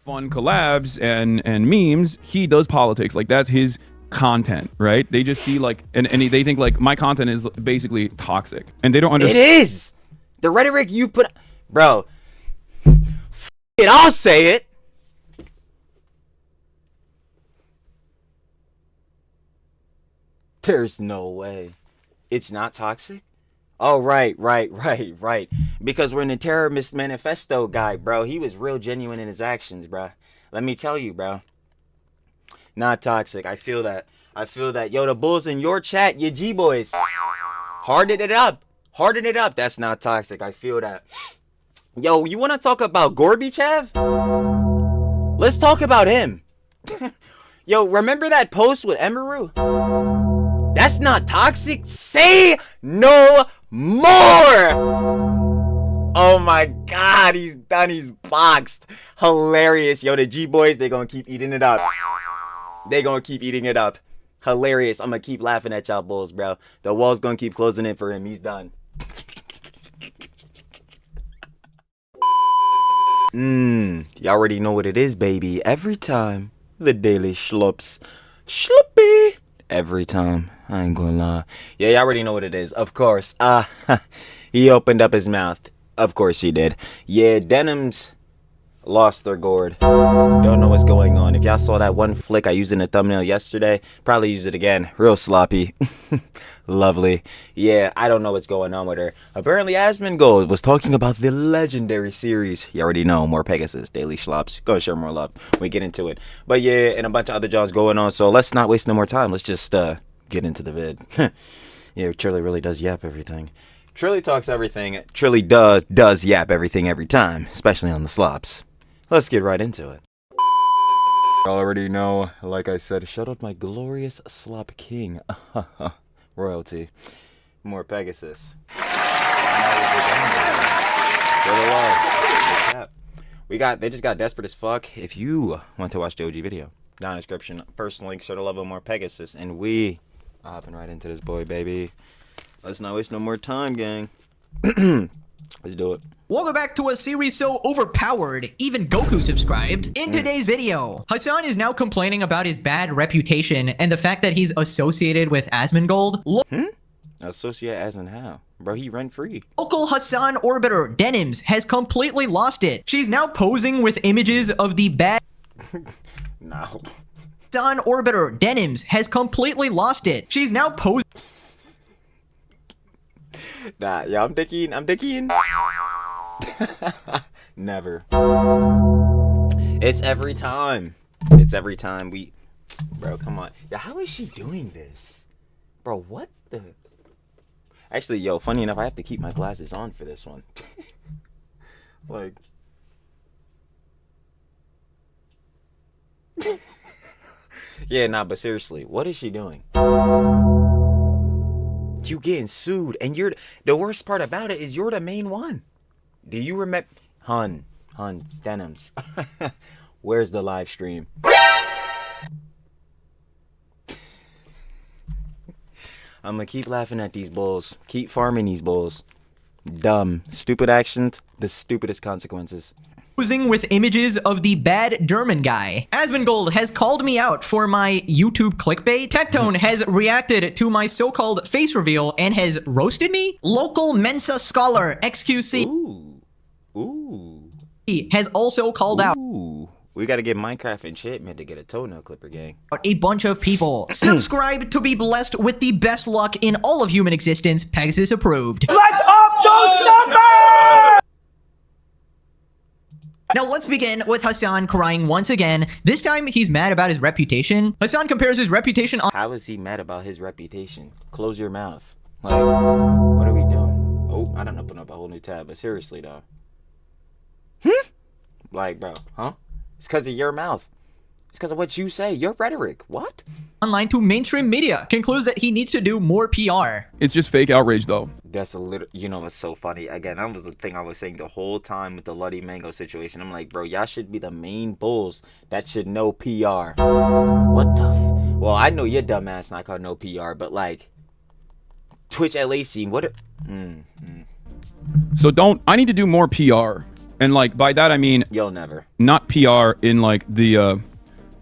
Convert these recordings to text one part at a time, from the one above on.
fun collabs and memes, he does politics. Like, that's his content, right? They just see like, and they think like my content is basically toxic, and they don't understand. It is the rhetoric you put, bro. It, I'll say it. There's no way it's not toxic. Oh, right. Because we're in the terrorist manifesto guy, bro. He was real genuine in his actions, bro. Let me tell you, bro. Not toxic. I feel that. Yo, the bulls in your chat, your G-boys. Harden it up. That's not toxic. I feel that. Yo, you want to talk about Gorbachev? Let's talk about him. Yo, remember that post with Emiru? That's not toxic. Say no more. Oh my God, he's done. He's boxed. Hilarious. Yo, the G-boys, they're going to keep eating it up. Hilarious. I'm going to keep laughing at y'all bulls, bro. The wall's going to keep closing in for him. He's done. You already know what it is, baby. Every time. The daily schlups. Schluppy. Every time. I ain't gonna lie. Yeah, you already know what it is. Of course. He opened up his mouth. Of course he did. Yeah, Denims lost their gourd. Don't know what's going on. If y'all saw that one flick I used in the thumbnail yesterday, probably use it again. Real sloppy. Lovely. Yeah, I don't know what's going on with her. Apparently AsmonGold was talking about the legendary series. You already know, more Pegasus, daily schlops. Gonna share more love when we get into it. But yeah, and a bunch of other jobs going on, so let's not waste no more time. Let's just get into the vid. Yeah, Trilly really does yap everything. Trilly talks everything. Trilly does yap everything every time, especially on the slops. Let's get right into it. You already know, like I said, shout out my glorious slop king. Royalty. More Pegasus. They just got desperate as fuck. If you want to watch the OG video, down in the description, first link, show the love of more Pegasus, and we are hopping right into this boy, baby. Let's not waste no more time, gang. Let's do it. Welcome back to a series so overpowered, even Goku subscribed. In today's video, Hasan is now complaining about his bad reputation and the fact that he's associated with AsmonGold. Associate as in how? Bro, he rent free. Local Hasan orbiter, Denims, has completely lost it. She's now posing with images of the bad... No. Hasan orbiter, Denims, has completely lost it. She's now posing... Nah, yeah, I'm dicking. Never. It's every time we... Bro, come on. Yeah, how is she doing this? Bro, what the... Actually, yo, funny enough, I have to keep my glasses on for this one. Like... Yeah, nah, but seriously, what is she doing? You getting sued, and you're... The worst part about it is you're the main one. Do you remember... Hun, Denims. Where's the live stream? I'm gonna keep laughing at these bulls. Keep farming these bulls. Dumb. Stupid actions. The stupidest consequences. Posing with images of the bad German guy. AsmonGold has called me out for my YouTube clickbait. Tectone has reacted to my so-called face reveal and has roasted me. Local Mensa scholar XQC has also called out we gotta get Minecraft enchantment to get a toenail clipper, gang. A bunch of people. Subscribe to be blessed with the best luck in all of human existence. Pegasus approved. Let's up those numbers! Now let's begin with Hasan crying once again. This time he's mad about his reputation. Hasan compares his reputation on— How is he mad about his reputation? Close your mouth. Like, what are we doing? Oh, I don't open up a whole new tab, but seriously though. Like, bro, huh? It's because of your mouth. It's because of what you say. Your rhetoric. What? Online to mainstream media. Concludes that he needs to do more PR. It's just fake outrage, though. That's a little... You know what's so funny? Again, that was the thing I was saying the whole time with the Luddy Mango situation. I'm like, bro, y'all should be the main bulls that should know PR. What the Well, I know your dumb ass not gonna know PR, but like... Twitch LA scene, what... So I need to do more PR. And like by that I mean You'll never. not PR in like the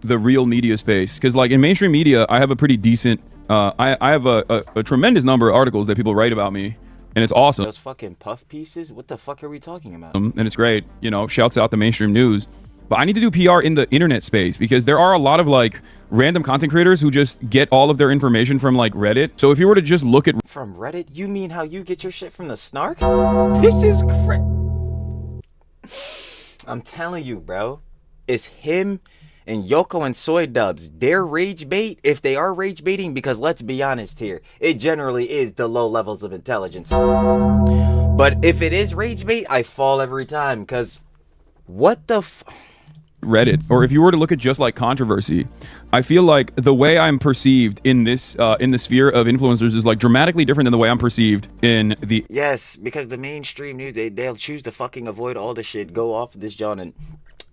real media space, because like in mainstream media I have a pretty decent I have a tremendous number of articles that people write about me, and it's awesome. Those fucking puff pieces? What the fuck are we talking about? And it's great, you know, shouts out the mainstream news. But I need to do PR in the internet space, because there are a lot of like random content creators who just get all of their information from like Reddit. So if you were to just look at From Reddit? You mean how you get your shit from the snark? This is I'm telling you, bro. It's him and Yoko and Soy Dubs. They're rage bait if they are rage baiting, because let's be honest here, it generally is the low levels of intelligence. But if it is rage bait, I fall every time, because what the Reddit, or if you were to look at just like controversy, I feel like the way I'm perceived in this in the sphere of influencers is like dramatically different than the way I'm perceived in the Yes, because the mainstream news, they'll choose to fucking avoid all the shit, go off this John, and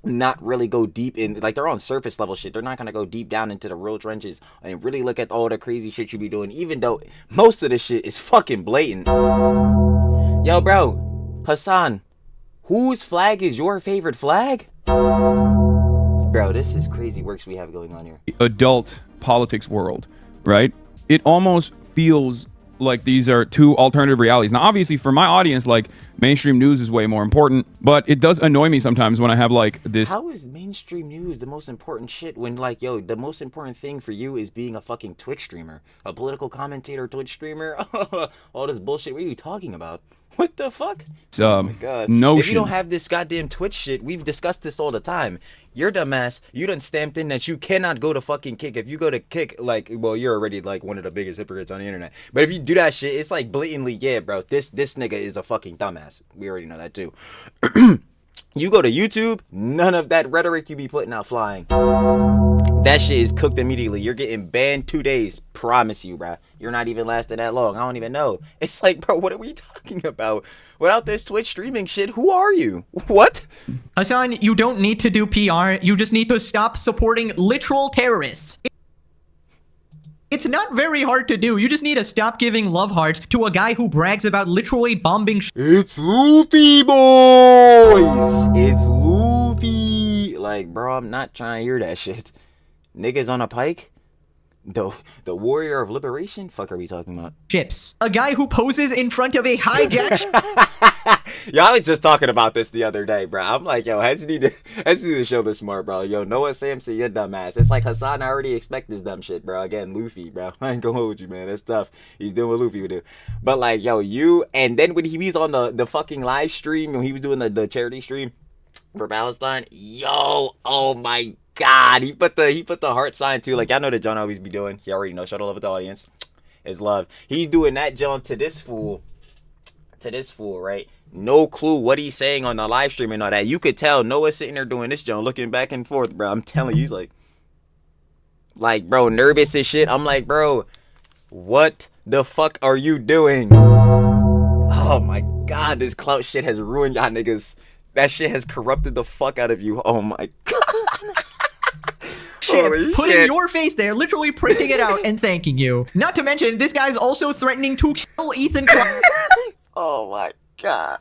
not really go deep in, like, they're on surface level shit. They're not gonna go deep down into the real trenches and really look at all the crazy shit you be doing, even though most of the shit is fucking blatant. Yo, bro, Hasan, whose flag is your favorite flag? Bro, this is crazy works we have going on here. adult politics world, right? It almost feels like these are two alternative realities. Now, obviously, for my audience, like, mainstream news is way more important, but it does annoy me sometimes when I have like this. How is mainstream news the most important shit when, like, yo, the most important thing for you is being a fucking Twitch streamer, a political commentator, Twitch streamer? All this bullshit. What are you talking about? What the fuck? Oh my God. Notion. If you don't have this goddamn Twitch shit, we've discussed this all the time. You're dumbass. You done stamped in that you cannot go to fucking Kick. If you go to Kick, like, well, you're already like one of the biggest hypocrites on the internet. But if you do that shit, it's like blatantly, yeah, bro, this nigga is a fucking dumbass. We already know that too. You go to YouTube, none of that rhetoric you be putting out flying. That shit is cooked immediately. You're getting banned 2 days. Promise you, bro. You're not even lasting that long. I don't even know. It's like, bro, what are we talking about? Without this Twitch streaming shit, who are you? What? Hasan, you don't need to do PR. You just need to stop supporting literal terrorists. It's not very hard to do. You just need to stop giving love hearts to a guy who brags about literally bombing It's Luffy, boys. It's Luffy. Like, bro, I'm not trying to hear that shit. Niggas on a pike? The warrior of liberation? Fuck are we talking about? ships. A guy who poses in front of a hijacked Yo, I was just talking about this the other day, bro. I'm like, yo, heads need to show this more, bro. Yo, Noah Samson, you dumbass. It's like Hasan, I already expect this dumb shit, bro. Again, Luffy, bro. I ain't gonna hold you, man. That's tough. He's doing what Luffy would do. But like, yo, you, and then when he was on the fucking live stream, when he was doing the charity stream for Palestine, yo, oh my God, he put the heart sign too. Like, I know that John always be doing. You already know. Shout out love with the audience. It's love. He's doing that John to this fool, right? No clue what he's saying on the live stream and all that. You could tell Noah's sitting there doing this John, looking back and forth, bro. I'm telling you, he's like, bro, nervous as shit. I'm like, bro, what the fuck are you doing? Oh my God, this clout shit has ruined y'all niggas. That shit has corrupted the fuck out of you. Oh my God. ship, putting your face there, literally printing it out and thanking you. Not to mention, this guy's also threatening to kill Ethan Klein Oh my God.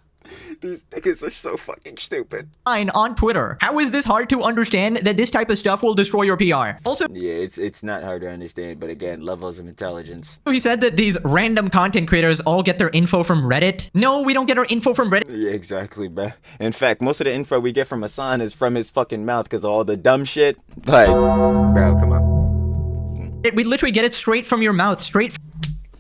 These niggas are so fucking stupid. on Twitter. How is this hard to understand that this type of stuff will destroy your PR? Also, Yeah, it's not hard to understand, but again, levels of intelligence. he said that these random content creators all get their info from Reddit. No, we don't get our info from Reddit. Yeah, exactly, bro. In fact, most of the info we get from Hasan is from his fucking mouth because of all the dumb shit. Like, bro, come on. We literally get it straight from your mouth, straight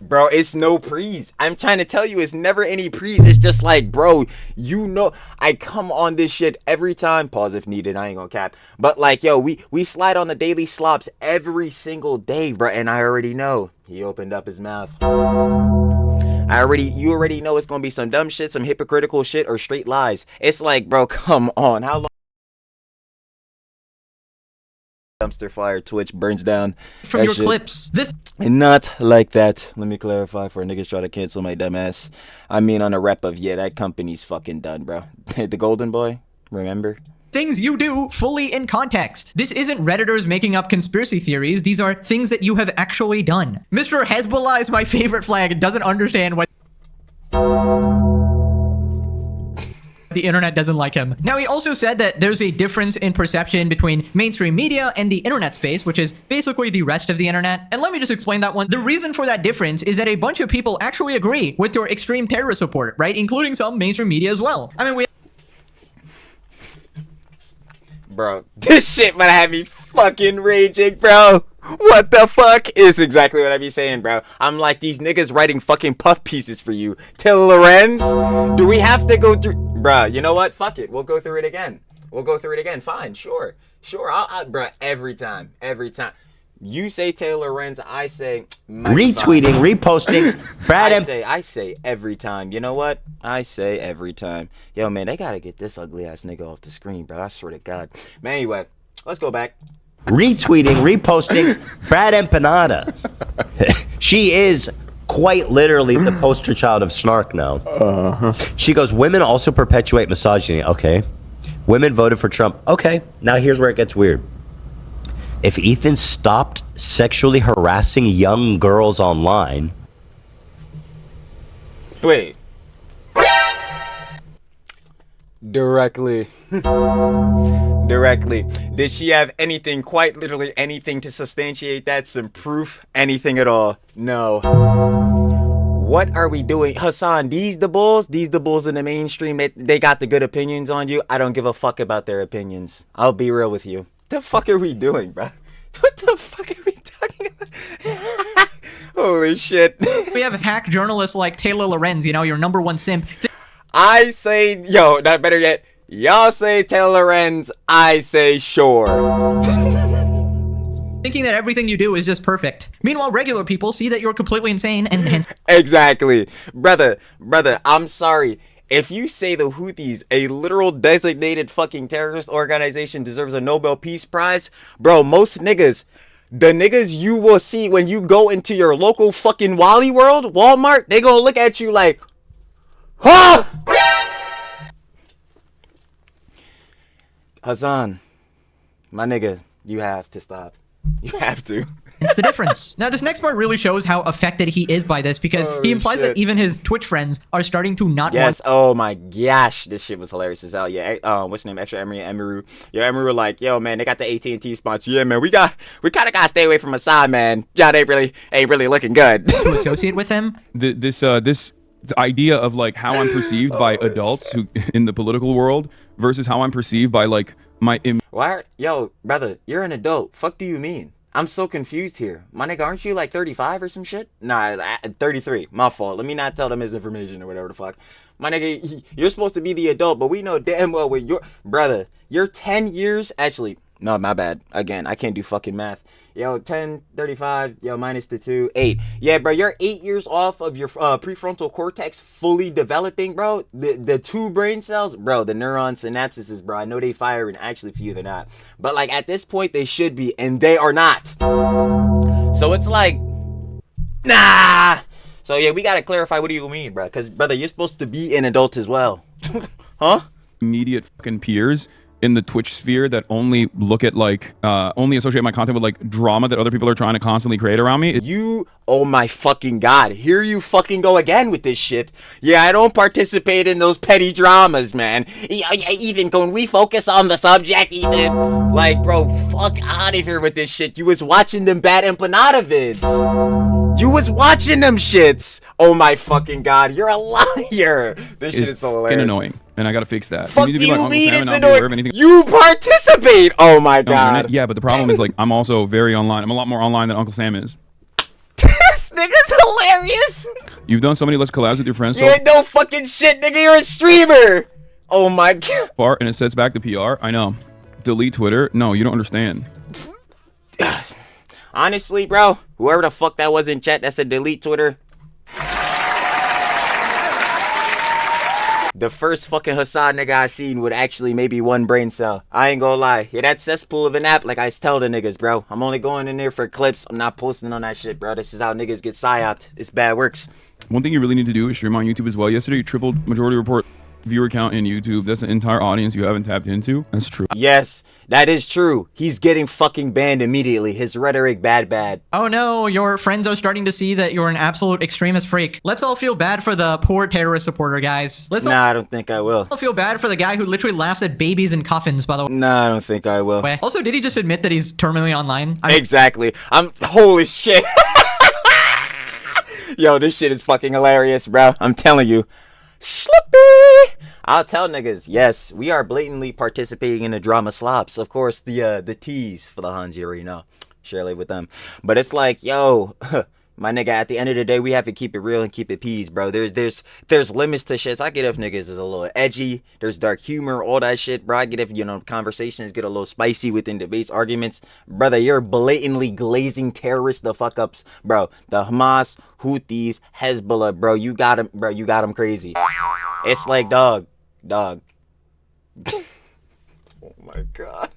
Bro, it's no prees. I'm trying to tell you, it's never any prees. It's just like, bro, you know, I come on this shit every time. Pause if needed. I ain't gonna cap. But like, yo, we slide on the daily slops every single day, bro. And I already know. He opened up his mouth. You already know it's gonna be some dumb shit, some hypocritical shit, or straight lies. It's like, bro, come on. How long? Dumpster fire, Twitch burns down. from That your shit. clips. This And not like that. Let me clarify for niggas try to cancel my dumb ass. I mean on a rep of, yeah, that company's fucking done, bro. The golden boy, remember? things you do fully in context. This isn't Redditors making up conspiracy theories. These are things that you have actually done. Mr. Hezbollah is my favorite flag and doesn't understand what The internet doesn't like him. Now, he also said that there's a difference in perception between mainstream media and the internet space, which is basically the rest of the internet. And let me just explain that one. The reason for that difference is that a bunch of people actually agree with your extreme terrorist support, right? Including some mainstream media as well. I mean, Bro, this shit might have me fucking raging, bro. What the fuck is exactly what I be saying, bro. I'm like, these niggas writing fucking puff pieces for you. Till Lorenz, do we have to go through? Bro, you know what? Fuck it. We'll go through it again. Fine, sure. Bro, every time. You say Taylor Lorenz, I say retweeting, reposting. Brad, I say every time. You know what? I say every time. Yo, man, they gotta get this ugly ass nigga off the screen, bro. I swear to God. Man, anyway, let's go back. Retweeting, reposting. Brad Empanada. She is quite literally the poster child of snark now. She goes, women also perpetuate misogyny. Okay. Women voted for Trump. Okay. Now here's where it gets weird. If Ethan stopped sexually harassing young girls online. Wait. Directly. Did she have anything, quite literally anything to substantiate that? Some proof? Anything at all? No. What are we doing? Hasan, these the bulls in the mainstream, they got the good opinions on you. I don't give a fuck about their opinions. I'll be real with you. The fuck are we doing, bro? What the fuck are we talking about? Holy shit. we have hack journalists like Taylor Lorenz, you know, your number one simp. I say, not better yet. Y'all say Taylor Lorenz, I say sure. Thinking that everything you do is just perfect. Meanwhile, regular people see that you're completely insane and hence... Exactly. Brother, I'm sorry. If you say the Houthis, a literal designated fucking terrorist organization, deserves a Nobel Peace Prize, bro, most niggas, the niggas you will see when you go into your local fucking Wally World, Walmart, they gonna look at you like, huh? Hasan, my nigga, you have to stop. You have to. It's the difference. Now, this next part really shows how affected he is by this because he implies that even his Twitch friends are starting to not want... Oh my gosh, this shit was hilarious as hell. Yeah, what's his name? Extra Emery and Emiru. Yo, Emiru like, yo, man, they got the AT&T sponsor. Yeah, man, we kind of gotta stay away from Hasan, man. John ain't really looking good. to associate with him. This idea of like how I'm perceived by adults who in the political world versus how I'm perceived by like my... Yo, brother, you're an adult. Fuck do you mean? I'm so confused here. My nigga, aren't you like 35 or some shit? Nah, 33. My fault. Let me not tell them his information or whatever the fuck. My nigga, you're supposed to be the adult, but we know damn well with your... Brother, you're 10 years... Actually, no, my bad. Again, I can't do fucking math. Yo, 10, 35, yo, minus the 2, 8. Yeah, bro, you're 8 years off of your prefrontal cortex fully developing, bro. The 2 brain cells, bro, the neuron synapses, bro. I know they fire, and actually for you, they're not. But, like, at this point, they should be, and they are not. So it's like, nah. So, yeah, we got to clarify what do you mean, bro. Because, brother, you're supposed to be an adult as well. Huh? Immediate fucking peers in the Twitch sphere that only look at like only associate my content with like drama that other people are trying to constantly create around me. Oh my fucking God, here you fucking go again with this shit. Yeah, I don't participate in those petty dramas, man. Even can we focus on the subject, even? Like, bro, fuck out of here with this shit. You was watching them bad empanada vids. You was watching them shits. Oh my fucking God, you're a liar. This shit is so hilarious. Fucking annoying, and I gotta fix that. Fuck do you mean it's annoying? You participate. Oh my God. Yeah, but the problem is like I'm also very online. I'm a lot more online than Uncle Sam is. This nigga's hilarious. You've done so many Let's Collabs with your friends. You ain't no fucking shit, nigga. You're a streamer. Oh my God. And it sets back the PR. I know. Delete Twitter. No, you don't understand. Honestly, bro, whoever the fuck that was in chat that said delete Twitter. The first fucking Hasan nigga I seen with actually maybe 1 brain cell. I ain't gonna lie. Yeah, that cesspool of an app, like I tell the niggas, bro. I'm only going in there for clips. I'm not posting on that shit, bro. This is how niggas get psyoped. It's bad works. One thing you really need to do is stream on YouTube as well. Yesterday, you tripled majority report. viewer count in YouTube. That's an entire audience you haven't tapped into. That's true. Yes, that is true. He's getting fucking banned immediately. His rhetoric bad. Oh no, your friends are starting to see that you're an absolute extremist freak. Let's all feel bad for the poor terrorist supporter, guys. Let's Nah, I don't think I will. all feel bad for the guy who literally laughs at babies in coffins, by the Nah, I don't think I will. way. Also, did he just admit that he's terminally online? Exactly. Holy shit. Yo, this shit is fucking hilarious, bro. I'm telling you. Slippy! I'll tell niggas, yes, we are blatantly participating in the drama slops. Of course, the teas for the Hans, you already know. Share live with them. But it's like, yo, my nigga, at the end of the day, we have to keep it real and keep it peas, bro. There's limits to shit. I get if niggas is a little edgy. There's dark humor, all that shit, bro. I get if, conversations get a little spicy within debates, arguments. Brother, you're blatantly glazing terrorists the fuck ups, bro. The Hamas, Houthis, Hezbollah, bro. You got them, bro. You got them crazy. It's like, dog. Oh my god.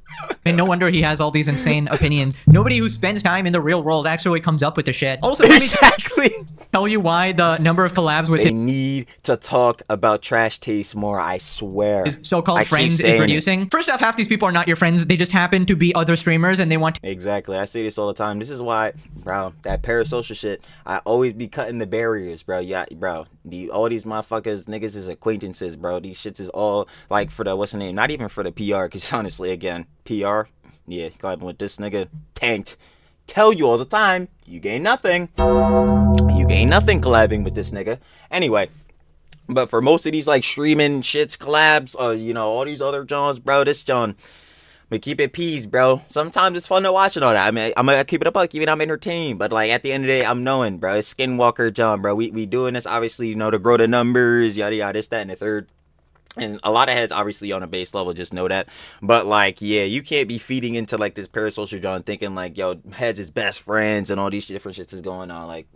And no wonder he has all these insane opinions. Nobody who spends time in the real world actually comes up with the shit. Also, let me Exactly. tell you why the number of collabs with They need to talk about trash taste more, I swear. his I so-called keep friends is saying it. reducing. First off, half these people are not your friends. They just happen to be other streamers and they want to Exactly. I say this all the time. This is why, bro, that parasocial shit, I always be cutting the barriers, bro. Yeah, bro. All these motherfuckers, niggas is acquaintances, bro. These shits is all like for the, what's the name? Not even for the PR, because honestly, again, PR, yeah, collabing with this nigga, tanked. Tell you all the time, you gain nothing. You gain nothing collabing with this nigga. Anyway. But for most of these like streaming shits, collabs, all these other Johns, bro, this John, but keep it peas, bro. Sometimes it's fun to watch and all that. I mean, I'm gonna keep it up, like, even I'm entertained. But like at the end of the day, I'm knowing, bro. It's Skinwalker John, bro. We doing this obviously, to grow the numbers, yada yada, this, that, and the third. And a lot of heads obviously on a base level just know that. But like, yeah, you can't be feeding into like this parasocial John thinking like, yo, heads is best friends and all these different shits is going on. Like,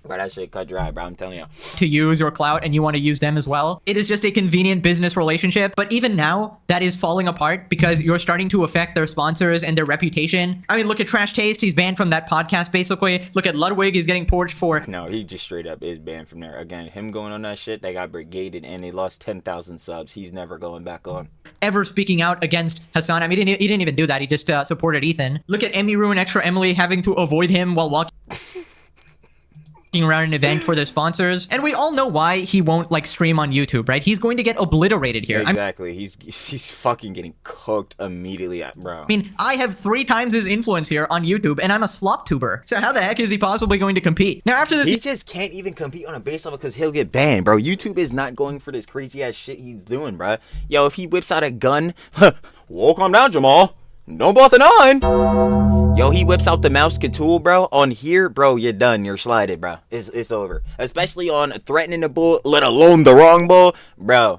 bro, that shit cut dry, bro. I'm telling you. to use your clout and you want to use them as well. It is just a convenient business relationship. But even now, that is falling apart because you're starting to affect their sponsors and their reputation. I mean, look at Trash Taste. He's banned from that podcast, basically. Look at Ludwig. He's getting torched for... No, he just straight up is banned from there. Again, him going on that shit, they got brigaded and they lost 10,000 subs. He's never going back on. ever speaking out against Hasan. I mean, he didn't even do that. He just supported Ethan. Look at Emmy Ruin Extra Emily having to avoid him while walking around an event for their sponsors. And we all know why he won't like stream on YouTube, right? He's going to get obliterated here. Exactly. He's fucking getting cooked immediately, bro. I mean, I have 3 times his influence here on YouTube, and I'm a slop tuber. So how the heck is he possibly going to compete? Now, after this... He just can't even compete on a base level because he'll get banned, bro. YouTube is not going for this crazy-ass shit he's doing, bro. Yo, if he whips out a gun... Whoa, calm down, Jamal. Don't bought the 9. Yo, he whips out the mouse tool, bro. On here, bro, you're done. You're slided, bro. It's over. Especially on threatening the bull, let alone the wrong bull. Bro,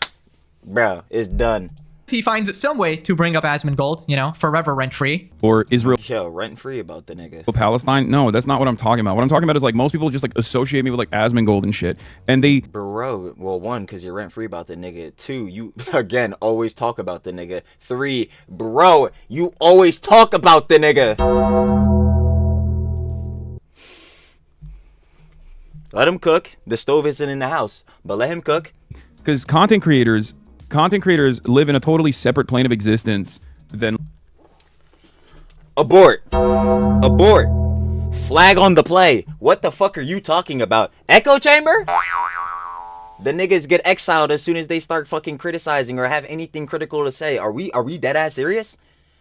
it's done. He finds some way to bring up AsmonGold, you know, forever rent-free. Or Israel, Yo, rent-free about the nigga. Palestine. No, that's not what I'm talking about. What I'm talking about is like most people just like associate me with like AsmonGold and shit. And they... Bro, well, 1, because you're rent-free about the nigga. 2, you, again, always talk about the nigga. 3, bro, you always talk about the nigga. Let him cook. The stove isn't in the house, but let him cook. Because content creators live in a totally separate plane of existence than... Abort. Flag on the play. What the fuck are you talking about? Echo chamber? The niggas get exiled as soon as they start fucking criticizing or have anything critical to say. Are we dead ass serious?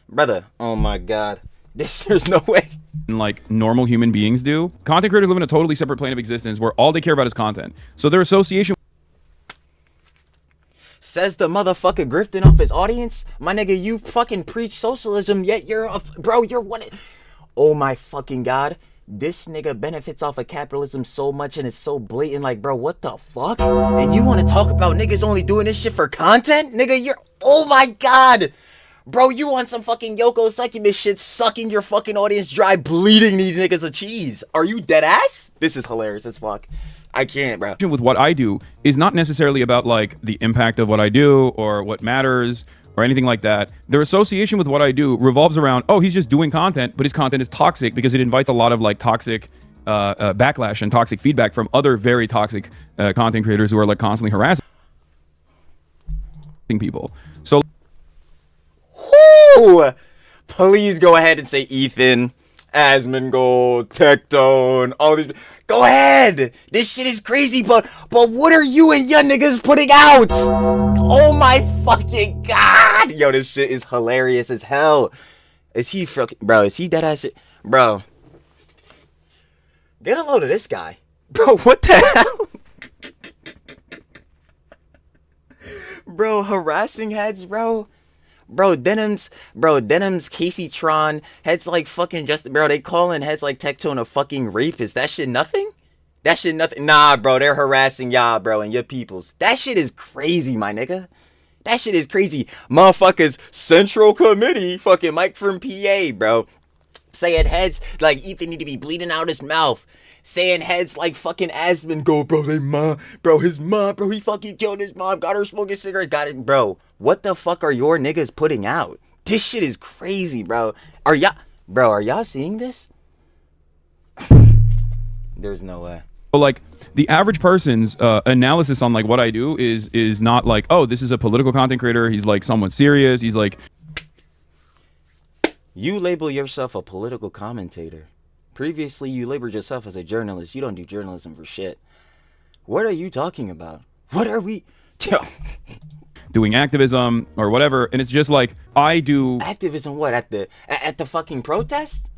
Brother, oh my god. There's no way. Like normal human beings do. Content creators live in a totally separate plane of existence where all they care about is content. So their association... Says the motherfucker grifting off his audience. My nigga, you fucking preach socialism, yet you're one. Oh my fucking god. This nigga benefits off of capitalism so much and it's so blatant. Like, bro, what the fuck? And you want to talk about niggas only doing this shit for content? Nigga, you're... Oh my god. Bro, you on some fucking Yoko succubus shit, sucking your fucking audience dry, bleeding these niggas of cheese. Are you dead ass? This is hilarious as fuck. I can't, bro. With what I do is not necessarily about like the impact of what I do or what matters or anything like that. Their association with what I do revolves around, oh, he's just doing content, but his content is toxic because it invites a lot of like toxic backlash and toxic feedback from other very toxic content creators who are like constantly harassing. people. So Woo! Please go ahead and say Ethan, AsmonGold, Tectone, all these. Go ahead. This shit is crazy, but what are you and your niggas putting out? Oh my fucking god! Yo, this shit is hilarious as hell. Is he fucking, bro? Is he dead ass? Bro, get a load of this guy, bro. What the hell? Bro, harassing heads, bro. Bro, Denims, Casey Tron, heads like fucking Justin, bro, they calling heads like Tectone a fucking rapist. That shit nothing? That shit nothing? Nah, bro, they're harassing y'all, bro, and your peoples. That shit is crazy, my nigga. That shit is crazy. Motherfuckers, Central Committee, fucking Mike from PA, bro. Saying heads like Ethan need to be bleeding out his mouth. Saying heads like fucking AsmonGold, bro, his mom, bro, he fucking killed his mom, got her smoking cigarettes, got it, bro. What the fuck are your niggas putting out? This shit is crazy, bro. Are y'all seeing this? There's no way. like the average person's analysis on like what I do is not like, oh, this is a political content creator. He's like somewhat serious. He's like, you label yourself a political commentator. Previously, you labeled yourself as a journalist. You don't do journalism for shit. What are you talking about? What are we doing activism or whatever? And it's just like, I do activism. What, at the fucking protest?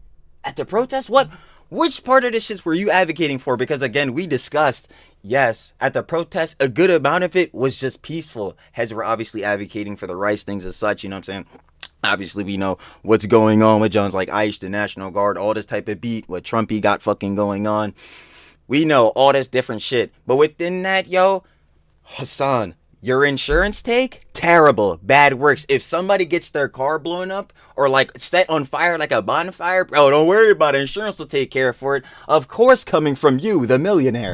At the protest? What? Which part of this shit were you advocating for? Because again, we discussed, yes, at the protest, a good amount of it was just peaceful. Heads were obviously advocating for the rights, things as such, you know what I'm saying? Obviously, we know what's going on with Jones like ICE, the National Guard, all this type of beat, what Trumpy got fucking going on. We know all this different shit. But within that, yo, Hasan, your insurance take? Terrible. Bad works. If somebody gets their car blown up or like set on fire like a bonfire, bro, don't worry about it. Insurance will take care for it. Of course, coming from you, the millionaire.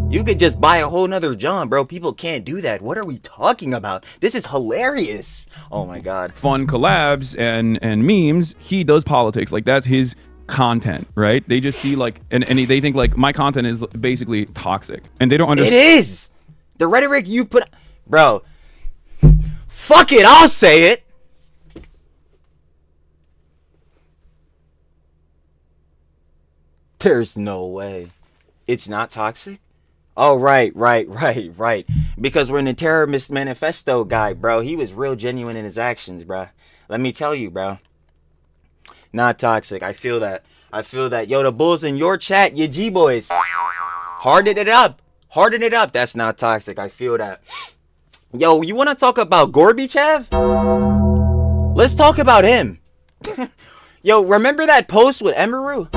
You could just buy a whole nother John, bro. People can't do that. What are we talking about? This is hilarious. Oh my god. Fun collabs and memes. He does politics. Like that's his content, right? They just see like and they think like my content is basically toxic. And they don't understand. It is. The rhetoric you put, bro. Fuck it, I'll say it. There's no way. It's not toxic? Oh, right. Because we're in the terrorist manifesto guy, bro. He was real genuine in his actions, bro. Let me tell you, bro. Not toxic. I feel that. Yo, the bulls in your chat, your G-boys. Harden it up. That's not toxic. I feel that. Yo, you want to talk about Gorbachev? Let's talk about him. Yo, remember that post with Emiru?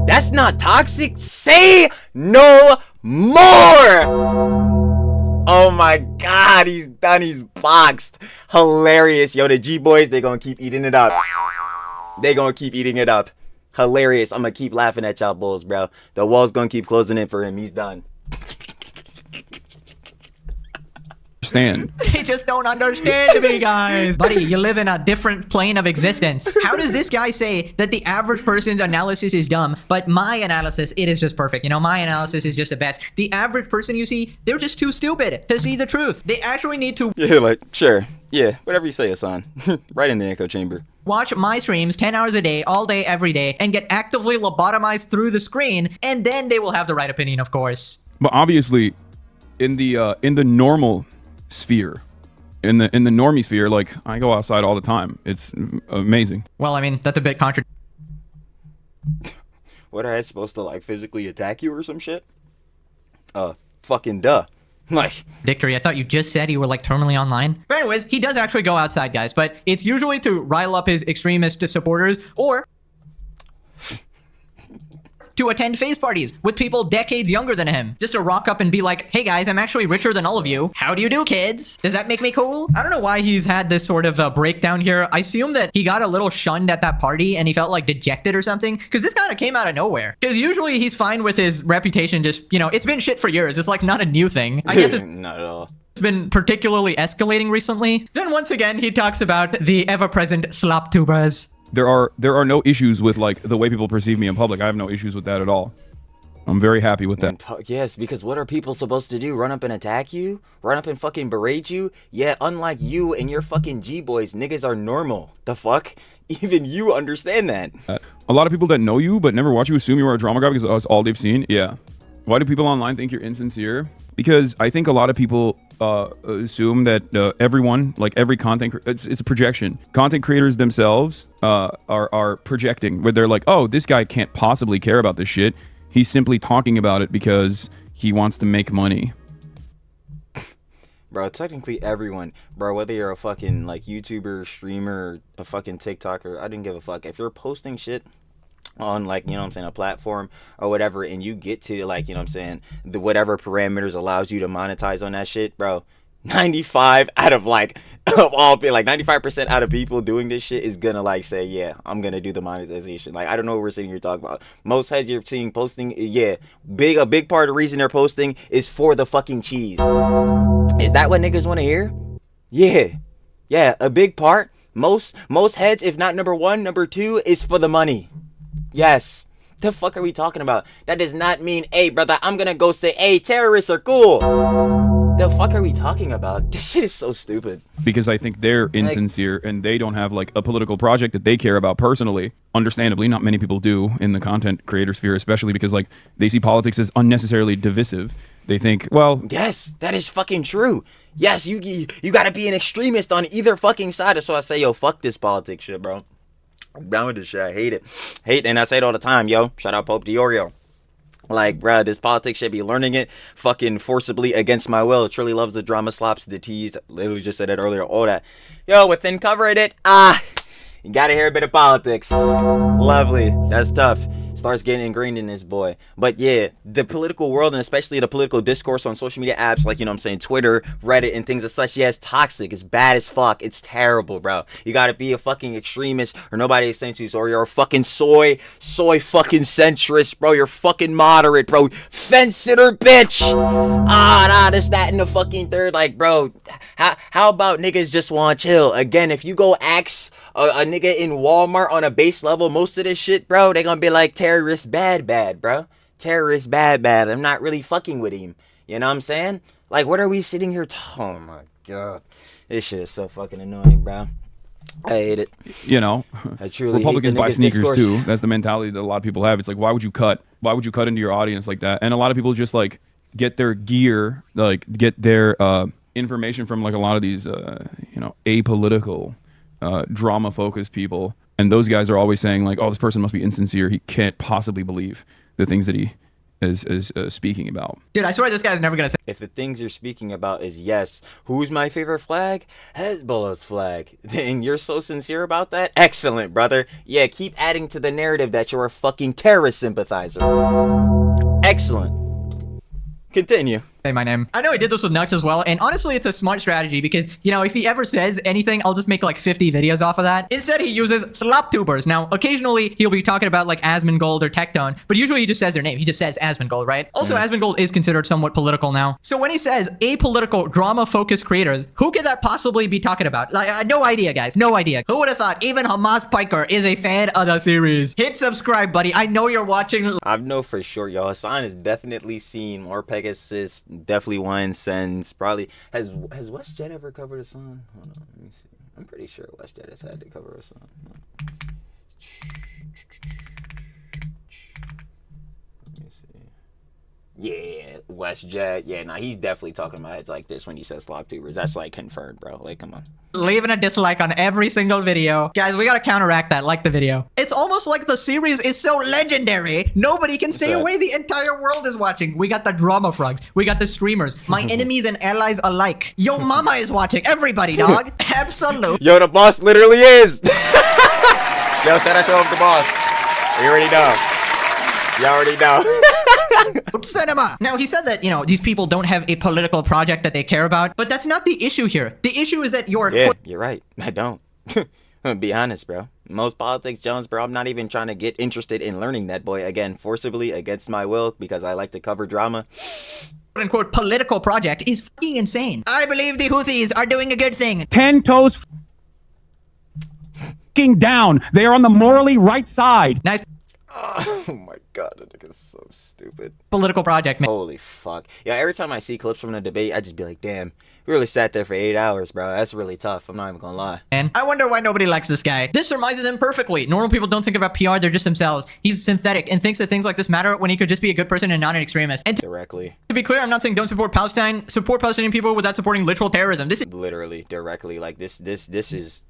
That's not toxic. Say no more. Oh my god, he's done. He's boxed. Hilarious. Yo, the G-boys, they gonna keep eating it up. Hilarious. I'm gonna keep laughing at y'all bulls, bro. The wall's gonna keep closing in for him. He's done. They just don't understand me, guys. Buddy, you live in a different plane of existence. How does this guy say that the average person's analysis is dumb, but my analysis, it is just perfect? You know, my analysis is just the best. The average person you see, they're just too stupid to see the truth. They actually need to... Yeah, like, sure. Yeah, whatever you say, Hasan. Right in the echo chamber. Watch my streams 10 hours a day, all day, every day, and get actively lobotomized through the screen, and then they will have the right opinion, of course. But obviously, in the normal sphere, in the normie sphere, like I go outside all the time. It's amazing. Well, I mean, that's a bit contradictory. What, are heads supposed to like physically attack you or some shit? Fucking duh. Like, I thought you just said you were like terminally online. But anyways, he does actually go outside, guys, but it's usually to rile up his extremist supporters or to attend face parties with people decades younger than him, just to rock up and be like, hey guys, I'm actually richer than all of you. How do you do, kids? Does that make me cool? I don't know why he's had this sort of breakdown here. I assume that he got a little shunned at that party and he felt like dejected or something, because this kind of came out of nowhere. Because usually he's fine with his reputation, just, you know, it's been shit for years. It's like not a new thing. I guess it's not at all. It's been particularly escalating recently. Then once again, he talks about the ever-present slop tubers. There are no issues with like the way people perceive me in public. I have no issues with that at all. I'm very happy with that. Yes, because what are people supposed to do? Run up and attack you? Run up and fucking berate you? Yeah, unlike you and your fucking G-boys, niggas are normal. The fuck? Even you understand that. A lot of people that know you but never watch you assume you are a drama guy because that's all they've seen. Yeah. Why do people online think you're insincere? Because I think a lot of people assume that everyone, like every content, it's a projection. Content creators themselves are projecting, where they're like, oh, this guy can't possibly care about this shit. He's simply talking about it because he wants to make money. Bro, technically everyone, bro, whether you're a fucking like YouTuber, streamer, a fucking TikToker, I didn't give a fuck. If you're posting shit on like, you know what I'm saying, a platform or whatever, and you get to like, you know what I'm saying, the whatever parameters allows you to monetize on that shit, bro, 95 out of like of all like 95% out of people doing this shit is gonna like say, yeah, I'm gonna do the monetization. Like, I don't know what we're sitting here talking about. Most heads you're seeing posting, yeah, a big part of the reason they're posting is for the fucking cheese. Is that what niggas want to hear? Yeah, a big part. Most heads, if not number one, number two, is for the money. Yes. The fuck are we talking about? That does not mean, hey, brother, I'm gonna go say, hey, terrorists are cool. The fuck are we talking about? This shit is so stupid. Because I think they're insincere and they don't have like a political project that they care about personally. Understandably, not many people do in the content creator sphere, especially because like they see politics as unnecessarily divisive. They think, well, yes, that is fucking true. Yes, you gotta be an extremist on either fucking side. That's why I say, yo, fuck this politics shit, bro. I'm down with this shit. I hate it. And I say it all the time, yo. Shout out Pope Diorio. Like, bruh, this politics should be learning it fucking forcibly against my will. Trilly loves the drama, slops, the tease. Literally just said it earlier. All that. Yo, within covering it, you gotta hear a bit of politics. Lovely. That's tough. Starts getting ingrained in this boy. But yeah, the political world, and especially the political discourse on social media apps like, you know what I'm saying, Twitter, Reddit, and things as such, yeah, it's toxic. It's bad as fuck. It's terrible, bro. You gotta be a fucking extremist or nobody is saying to you, or you're a fucking soy fucking centrist, bro. You're fucking moderate, bro. Fence sitter, bitch. This, that, and the fucking third. Like, bro, how about niggas just want to chill? Again, if you go ask a nigga in Walmart on a base level, most of this shit, bro, they gonna be like, terrorist bad, bro. Terrorist bad. I'm not really fucking with him. You know what I'm saying? Like, what are we sitting here oh my god. This shit is so fucking annoying, bro. I hate it. You know, I truly Republicans hate the buy sneakers discourse. too. That's the mentality that a lot of people have. It's like, why would you cut into your audience like that? And a lot of people just like get their gear, like get their information from like a lot of these, apolitical, drama-focused people. And those guys are always saying like, oh, this person must be insincere. He can't possibly believe the things that he is speaking about. Dude, I swear this guy's never gonna say. If the things you're speaking about is, yes, who's my favorite flag? Hezbollah's flag. Then you're so sincere about that? Excellent, brother. Yeah, keep adding to the narrative that you're a fucking terrorist sympathizer. Excellent. Continue. Say my name. I know he did this with Nux as well, and honestly, it's a smart strategy because, you know, if he ever says anything, I'll just make like 50 videos off of that. Instead, he uses slop tubers. Now, occasionally, he'll be talking about like AsmonGold or Tectone, but usually he just says their name. He just says AsmonGold, right? Also, AsmonGold is considered somewhat political now. So when he says apolitical, drama-focused creators, who could that possibly be talking about? Like, no idea, guys. No idea. Who would have thought even Hamas Piker is a fan of the series? Hit subscribe, buddy. I know you're watching. I know for sure, yo. Hasan has definitely seen more Pegasus. Definitely one sends. Probably has WestJet ever covered Hasan? Hold on, let me see. I'm pretty sure WestJet has had to cover Hasan. Let me see. Yeah, WestJet. Yeah, nah, he's definitely talking about heads like this when he says slop tubers. That's like confirmed, bro. Like, come on. Leaving a dislike on every single video. Guys, we gotta counteract that. Like the video. It's almost like the series is so legendary, nobody can stay away. The entire world is watching. We got the drama frogs. We got the streamers. My enemies and allies alike. Yo mama is watching. Everybody, dog. Absolute. Yo, the boss literally is. Yo, shout out to the boss. You already know. You already know. Cinema. Now, he said that, you know, these people don't have a political project that they care about, but that's not the issue here. The issue is that you're... Yeah, you're right. I don't. I'm gonna be honest, bro. Most politics, Jones, bro, I'm not even trying to get interested in learning that, boy. Again, forcibly, against my will, because I like to cover drama. ...quote-unquote political project is fucking insane. I believe the Houthis are doing a good thing. 10 toes fucking down. They are on the morally right side. Nice. Oh my God, that nigga's so stupid. Political project, man. Holy fuck. Yeah, every time I see clips from the debate, I just be like, damn, we really sat there for 8 hours, bro. That's really tough. I'm not even gonna lie. And I wonder why nobody likes this guy. This surmises him perfectly. Normal people don't think about PR, they're just themselves. He's synthetic and thinks that things like this matter when he could just be a good person and not an extremist. And Directly. to be clear, I'm not saying don't support Palestine. Support Palestinian people without supporting literal terrorism. This is Literally, directly. Like, this is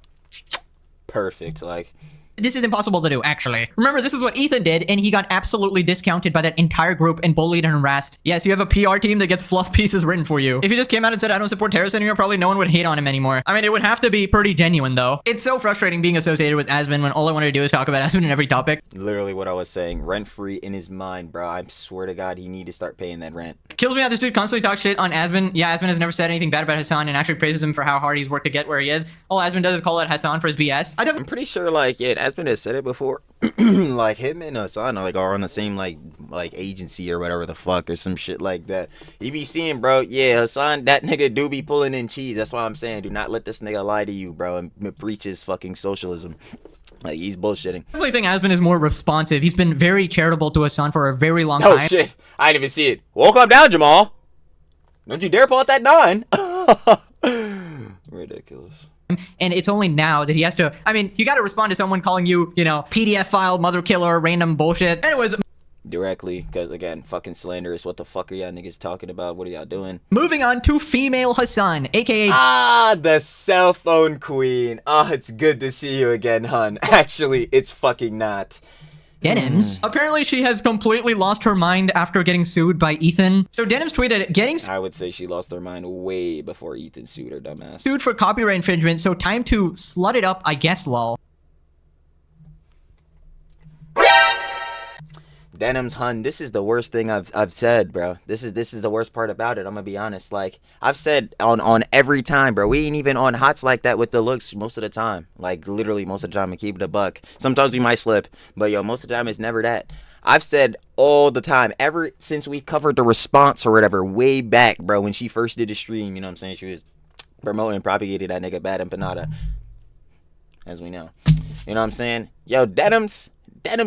perfect. Like, This is impossible to do, actually. Remember, this is what Ethan did, and he got absolutely discounted by that entire group and bullied and harassed. Yes, you have a PR team that gets fluff pieces written for you. If he just came out and said, I don't support terrorists anymore, probably no one would hate on him anymore. I mean, it would have to be pretty genuine, though. It's so frustrating being associated with Asmon when all I want to do is talk about Asmon in every topic. literally what I was saying. Rent-free in his mind, bro. I swear to God, he need to start paying that rent. Kills me how this dude constantly talks shit on Asmon. Yeah, Asmon has never said anything bad about Hasan and actually praises him for how hard he's worked to get where he is. All Asmon does is call out Hasan for his BS. I'm pretty sure, like, yeah, Asmon has said it before. Like, him and Hasan are on the same, like agency or whatever the fuck or some shit like that. You be seeing, bro, yeah, Hasan, that nigga do be pulling in cheese. That's why I'm saying, do not let this nigga lie to you, bro, and preach his fucking socialism. Like, he's bullshitting. I definitely think Asmon is more responsive. He's been very charitable to Hasan for a very long Oh, time. shit. I didn't even see it. Well, calm down, Jamal. Don't you dare pull out that 9. Ridiculous. And it's only now that he has to, I mean, you gotta respond to someone calling you, you know, PDF file, mother killer, random bullshit. Anyways, Directly, because, again, fucking slanderous. What the fuck are y'all niggas talking about? What are y'all doing? moving on to female Hasan, aka The cell phone queen. It's good to see you again, hun. Actually, it's fucking not. Denims. Apparently she has completely lost her mind after getting sued by Ethan. So Denims tweeted, getting I would say she lost her mind way before Ethan sued her, dumbass. sued for copyright infringement, so time to slut it up, I guess, lol. Denims, hun, this is the worst thing I've said, bro. This is the worst part about it. I'm gonna be honest. Like, I've said on every time, bro. We ain't even on hots like that with the looks most of the time. Like, literally most of the time, I keep it a buck. Sometimes we might slip, but yo, most of the time it's never that. I've said all the time, ever since we covered the response or whatever, way back, bro, when she first did the stream, you know what I'm saying? She was promoting and propagated that nigga Bad Empanada, as we know. You know what I'm saying? Yo, Denims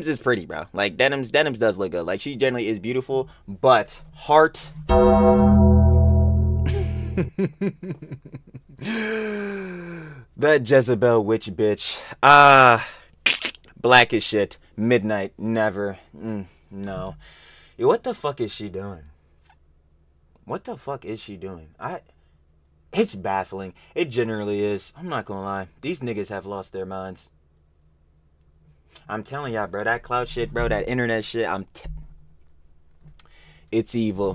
is pretty, bro. Like, Denims does look good. Like, she generally is beautiful, but heart. That Jezebel witch bitch. Black as shit. Midnight. Never. No. Yo, what the fuck is she doing? What the fuck is she doing? It's baffling. It generally is. I'm not gonna lie. These niggas have lost their minds. I'm telling y'all, bro, that cloud shit, bro, that internet shit, it's evil.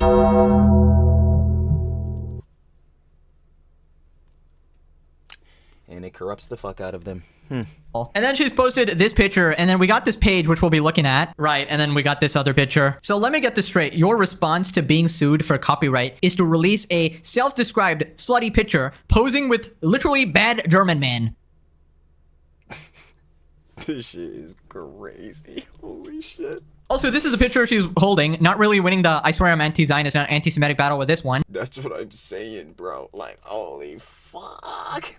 And it corrupts the fuck out of them. And then she's posted this picture, and then we got this page, which we'll be looking at. Right, and then we got this other picture. So let me get this straight. Your response to being sued for copyright is to release a self-described slutty picture posing with literally bad German man. This shit is crazy. Holy shit. Also, this is the picture she's holding, not really winning the I swear I'm anti-Zionist, not anti-Semitic battle with this one. That's what I'm saying, bro. Like, holy fuck.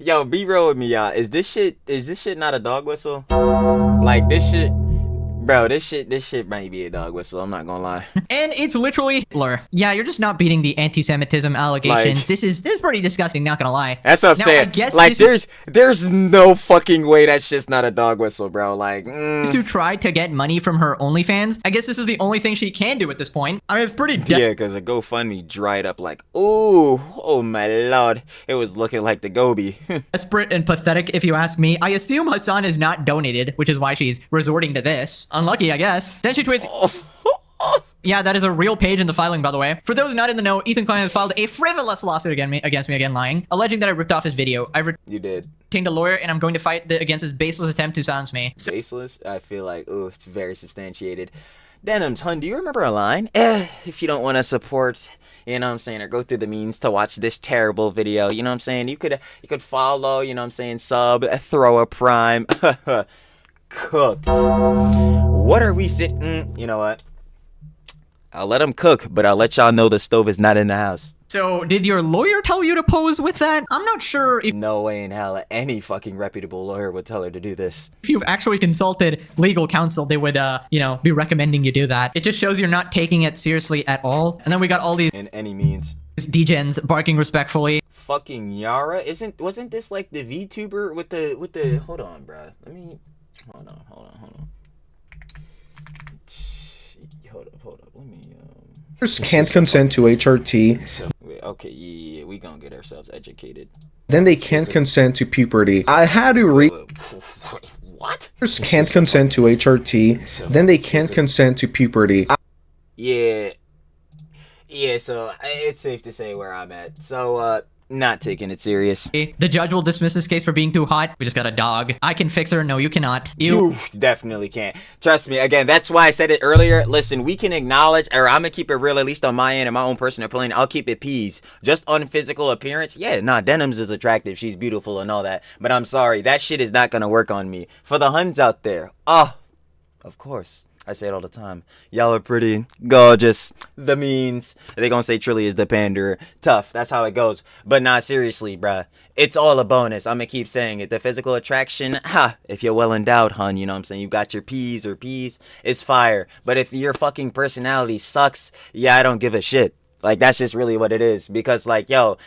Yo, be real with me, y'all. Is this shit not a dog whistle? Like, this shit, bro, this shit might be a dog whistle. I'm not gonna lie. And it's literally Hitler. Yeah, you're just not beating the anti-Semitism allegations. Like, this is pretty disgusting, not gonna lie. That's what I'm Now, saying. I guess Like, this there's no fucking way that shit's not a dog whistle, bro. Like, to try to get money from her OnlyFans. I guess this is the only thing she can do at this point. I mean, it's pretty yeah, because the GoFundMe dried up like, ooh, oh my lord. It was looking like the Gobi. desperate and pathetic, if you ask me. I assume Hasan is not donated, which is why she's resorting to this. Unlucky, I guess. Then she tweets... Yeah, that is a real page in the filing, by the way. For those not in the know, Ethan Klein has filed a frivolous lawsuit against me, lying, alleging that I ripped off his video. I've You did. retained a lawyer, and I'm going to fight against his baseless attempt to silence me. So Baseless? I feel like, ooh, it's very substantiated. Denims, hun, do you remember a line? If you don't want to support, you know what I'm saying, or go through the means to watch this terrible video, you know what I'm saying? You could follow, you know what I'm saying, sub, throw a prime. Cooked. What are we sitting? You know what? I'll let them cook, but I'll let y'all know the stove is not in the house. So, did your lawyer tell you to pose with that? I'm not sure if No way in hell any fucking reputable lawyer would tell her to do this. you've actually consulted legal counsel, they would, be recommending you do that. It just shows you're not taking it seriously at all. And then we got all these In any means. degens barking respectfully. Fucking Yara, wasn't this like the VTuber with the hold on, bruh. Hold on. Hold up. Let me Can't consent to HRT. So, okay, yeah, we gonna get ourselves educated. Then they can't consent to puberty. I had to read. What? Can't consent to HRT. Then they can't consent to puberty. Yeah, so it's safe to say where I'm at. So, not taking it serious. The judge will dismiss this case for being too hot. We just got a dog. I can fix her. No, you cannot. You definitely can't. Trust me. Again, that's why I said it earlier. Listen, we can acknowledge, or I'm gonna keep it real, at least on my end and my own personal opinion. I'll keep it peas. Just on physical appearance, yeah, nah, Denims is attractive. She's beautiful and all that. But I'm sorry, that shit is not gonna work on me. For the Huns out there, of course. I say it all the time. Y'all are pretty, gorgeous, the means. They gonna say Trilly is the panderer. Tough, that's how it goes. But nah, seriously, bruh. It's all a bonus. I'm gonna keep saying it. The physical attraction, if you're well endowed, hun, you know what I'm saying? You got your P's, it's fire. But if your fucking personality sucks, yeah, I don't give a shit. Like, that's just really what it is. Because, like, yo,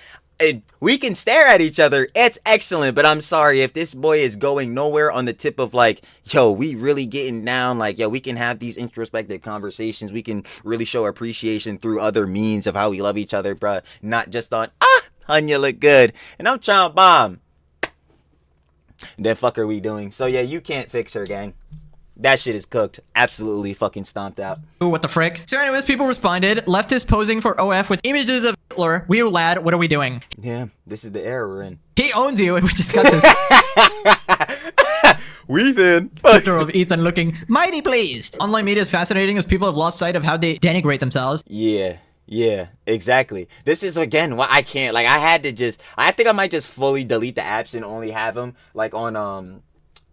we can stare at each other. It's excellent, but I'm sorry if this boy is going nowhere on the tip of like, yo, we really getting down. Like, yo, we can have these introspective conversations. We can really show appreciation through other means of how we love each other, bruh. Not just on, hun, you look good. And I'm trying to bomb. The fuck are we doing? So yeah, you can't fix her, gang. That shit is cooked. Absolutely fucking stomped out. What the frick? So anyways, people responded. Leftist posing for OF with images of Hitler. Weird lad, what are we doing? Yeah, this is the era we're in. He owns you. We just got this We then. picture of Ethan looking mighty pleased. Online media is fascinating as people have lost sight of how they denigrate themselves. Yeah, exactly. This is, again, what I can't, like, I think I might just fully delete the apps and only have them, like, on,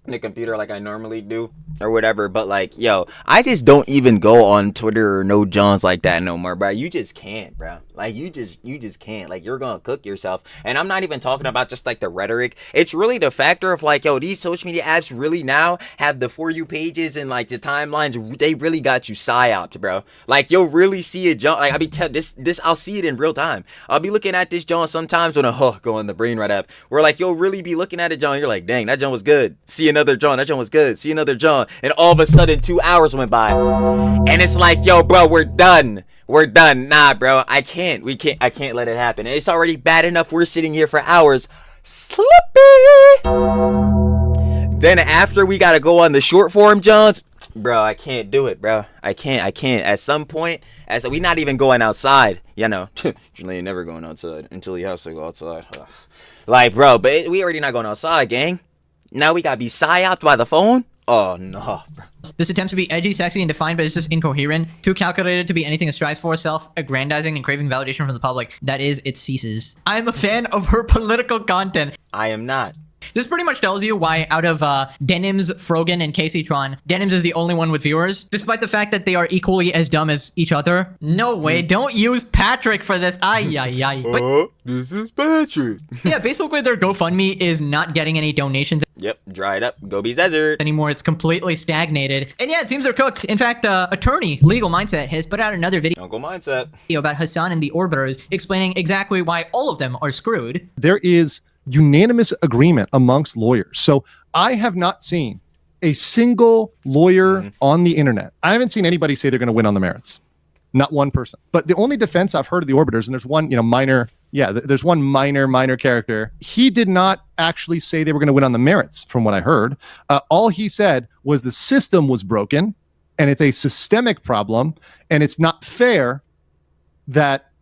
the computer like I normally do or whatever. But like, yo, I just don't even go on Twitter or no Johns like that no more, bro. You just can't, bro. Like, you just can't. Like, you're gonna cook yourself. And I'm not even talking about just like the rhetoric. It's really the factor of like, yo, these social media apps really now have the For You pages and like the timelines. They really got you psyoped, bro. Like, you'll really see it jump. Like, I'll see it in real time. I'll be looking at this John sometimes when go on the brain right up. Where like, you'll really be looking at it, John. You're like, dang, that John was good. See another John. That John was good. See another John. And all of a sudden 2 hours went by. And it's like, yo, bro, we're done. We're done. Nah, bro. I can't let it happen. It's already bad enough we're sitting here for hours. Slippy. Then after we gotta go on the short form Johns. Bro, I can't do it, bro. I can't. At some point, as we not even going outside, you know. Usually ain't never going outside until he has to go outside. Like, bro, but we already not going outside, gang. Now we gotta be psyoped by the phone? Oh, no, bro. This attempts to be edgy, sexy, and defined, but it's just incoherent. Too calculated to be anything it strives for, self-aggrandizing and craving validation from the public. That is, it ceases. I am a fan of her political content. I am not. This pretty much tells you why out of Denims, Frogan, and Caseytron, Denims is the only one with viewers, despite the fact that they are equally as dumb as each other. No way, don't use Patrick for this. Ay. But This is Patrick. yeah, basically their GoFundMe is not getting any donations Yep, dried up. Gobi's Desert. anymore. It's completely stagnated. And yeah, it seems they're cooked. In fact, attorney Legal Mindset has put out another Uncle Mindset. video about Hasan and the Orbiters, explaining exactly why all of them are screwed. There is unanimous agreement amongst lawyers. So I have not seen a single lawyer on the internet. I haven't seen anybody say they're going to win on the merits. Not one person. But the only defense I've heard of the Orbiters, and there's one, there's one minor character. He did not actually say they were going to win on the merits, from what I heard. All he said was the system was broken, and it's a systemic problem, and it's not fair that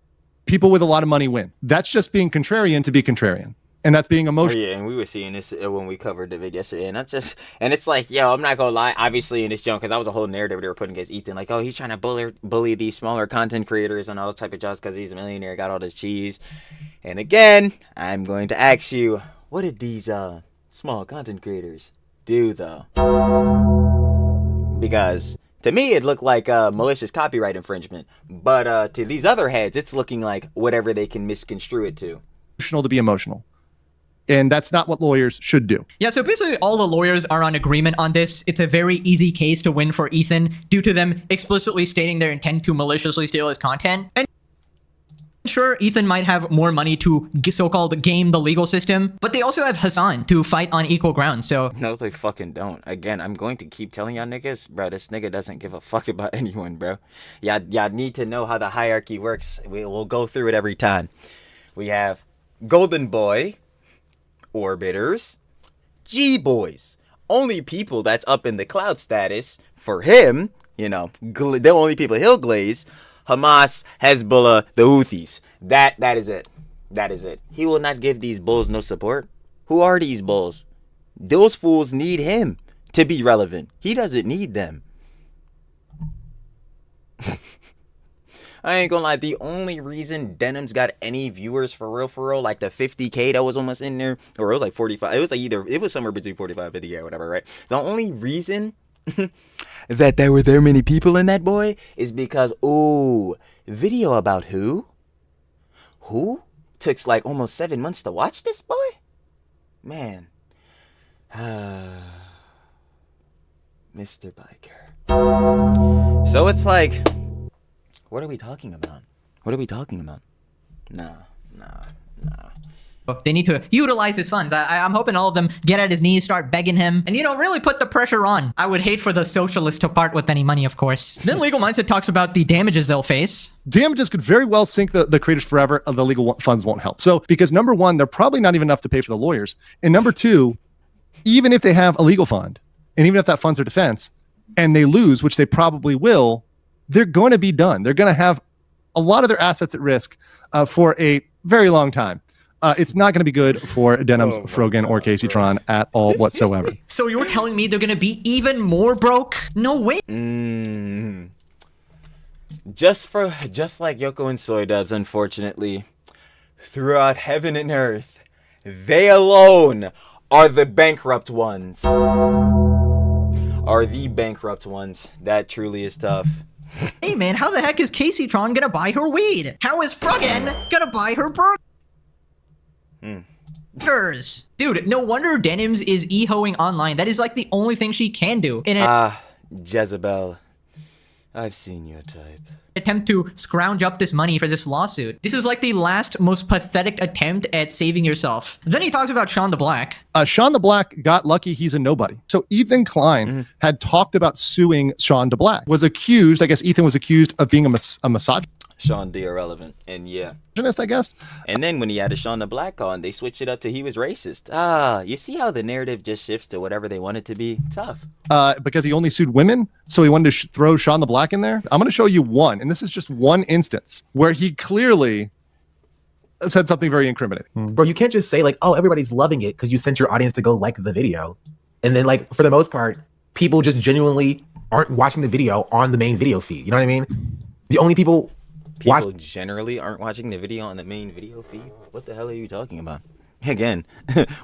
people with a lot of money win. That's just being contrarian to be contrarian. And that's being emotional. Oh, yeah, and we were seeing this when we covered the video yesterday, and it's like, yo, I'm not gonna lie, obviously in this junk, because that was a whole narrative they were putting against Ethan, like, oh, he's trying to bully these smaller content creators and all those type of jobs because he's a millionaire, got all this cheese. And again, I'm going to ask you, what did these small content creators do though? Because To me, it looked like malicious copyright infringement. But to these other heads, it's looking like whatever they can misconstrue it to. Emotional to be emotional. And that's not what lawyers should do. Yeah, so basically all the lawyers are on agreement on this. It's a very easy case to win for Ethan due to them explicitly stating their intent to maliciously steal his content. And sure, Ethan might have more money to so-called game the legal system, but they also have Hasan to fight on equal ground, so... No, they fucking don't. Again, I'm going to keep telling y'all niggas, bro, this nigga doesn't give a fuck about anyone, bro. Y'all need to know how the hierarchy works. We'll go through it every time. We have Golden Boy, Orbiters, G-Boys. Only people that's up in the cloud status for him, you know, the only people he'll glaze, Hamas, Hezbollah, the Houthis. That is it. That is it. He will not give these bulls no support. Who are these bulls? Those fools need him to be relevant. He doesn't need them. I ain't gonna lie, the only reason Denims got any viewers for real, like the 50K that was almost in there, or it was like 45, it was like it was somewhere between 45 and 50K or whatever, right? The only reason that there were many people in that boy is because, ooh, video about who? Who? Took like almost 7 months to watch this boy? Man. Mr. Biker. So it's like, what are we talking about? What are we talking about? Nah. They need to utilize his funds. I'm hoping all of them get at his knees, start begging him, and, you know, really put the pressure on. I would hate for the socialists to part with any money, of course. Then Legal Mindset talks about the damages they'll face. Damages could very well sink the creators forever, and the legal funds won't help. So, because number one, they're probably not even enough to pay for the lawyers. And number two, even if they have a legal fund, and even if that funds their defense, and they lose, which they probably will, they're going to be done. They're going to have a lot of their assets at risk for a very long time. It's not going to be good for Denims, Frogan, or Casey Tron at all whatsoever. So you're telling me they're going to be even more broke? No way. Just like Yoko and Soy Dubs, unfortunately, throughout heaven and earth, they alone are the bankrupt ones. Are the bankrupt ones. That truly is tough. Hey man, how the heck is Casey Tron gonna buy her weed? How is Frogan gonna buy her burgers? Dude, no wonder Denims is e-hoing online. That is like the only thing she can do in an Jezebel, I've seen your type. attempt to scrounge up this money for this lawsuit. This is like the last most pathetic attempt at saving yourself. Then he talks about Sean the Black. Sean the Black got lucky he's a nobody. So Ethan Klein had talked about suing Sean the Black. Was accused, I guess Ethan was accused of being a misogynist, Sean the Irrelevant, and yeah. I guess. And then when he had a Sean the Black on, they switched it up to he was racist. You see how the narrative just shifts to whatever they want it to be? Tough. Because he only sued women, so he wanted to throw Sean the Black in there. I'm going to show you one, and this is just one instance where he clearly said something very incriminating. Bro, you can't just say like, oh, everybody's loving it because you sent your audience to go like the video. And then like, for the most part, people just genuinely aren't watching the video on the main video feed. You know what I mean? The only people generally aren't watching the video on the main video feed? What the hell are you talking about? Again,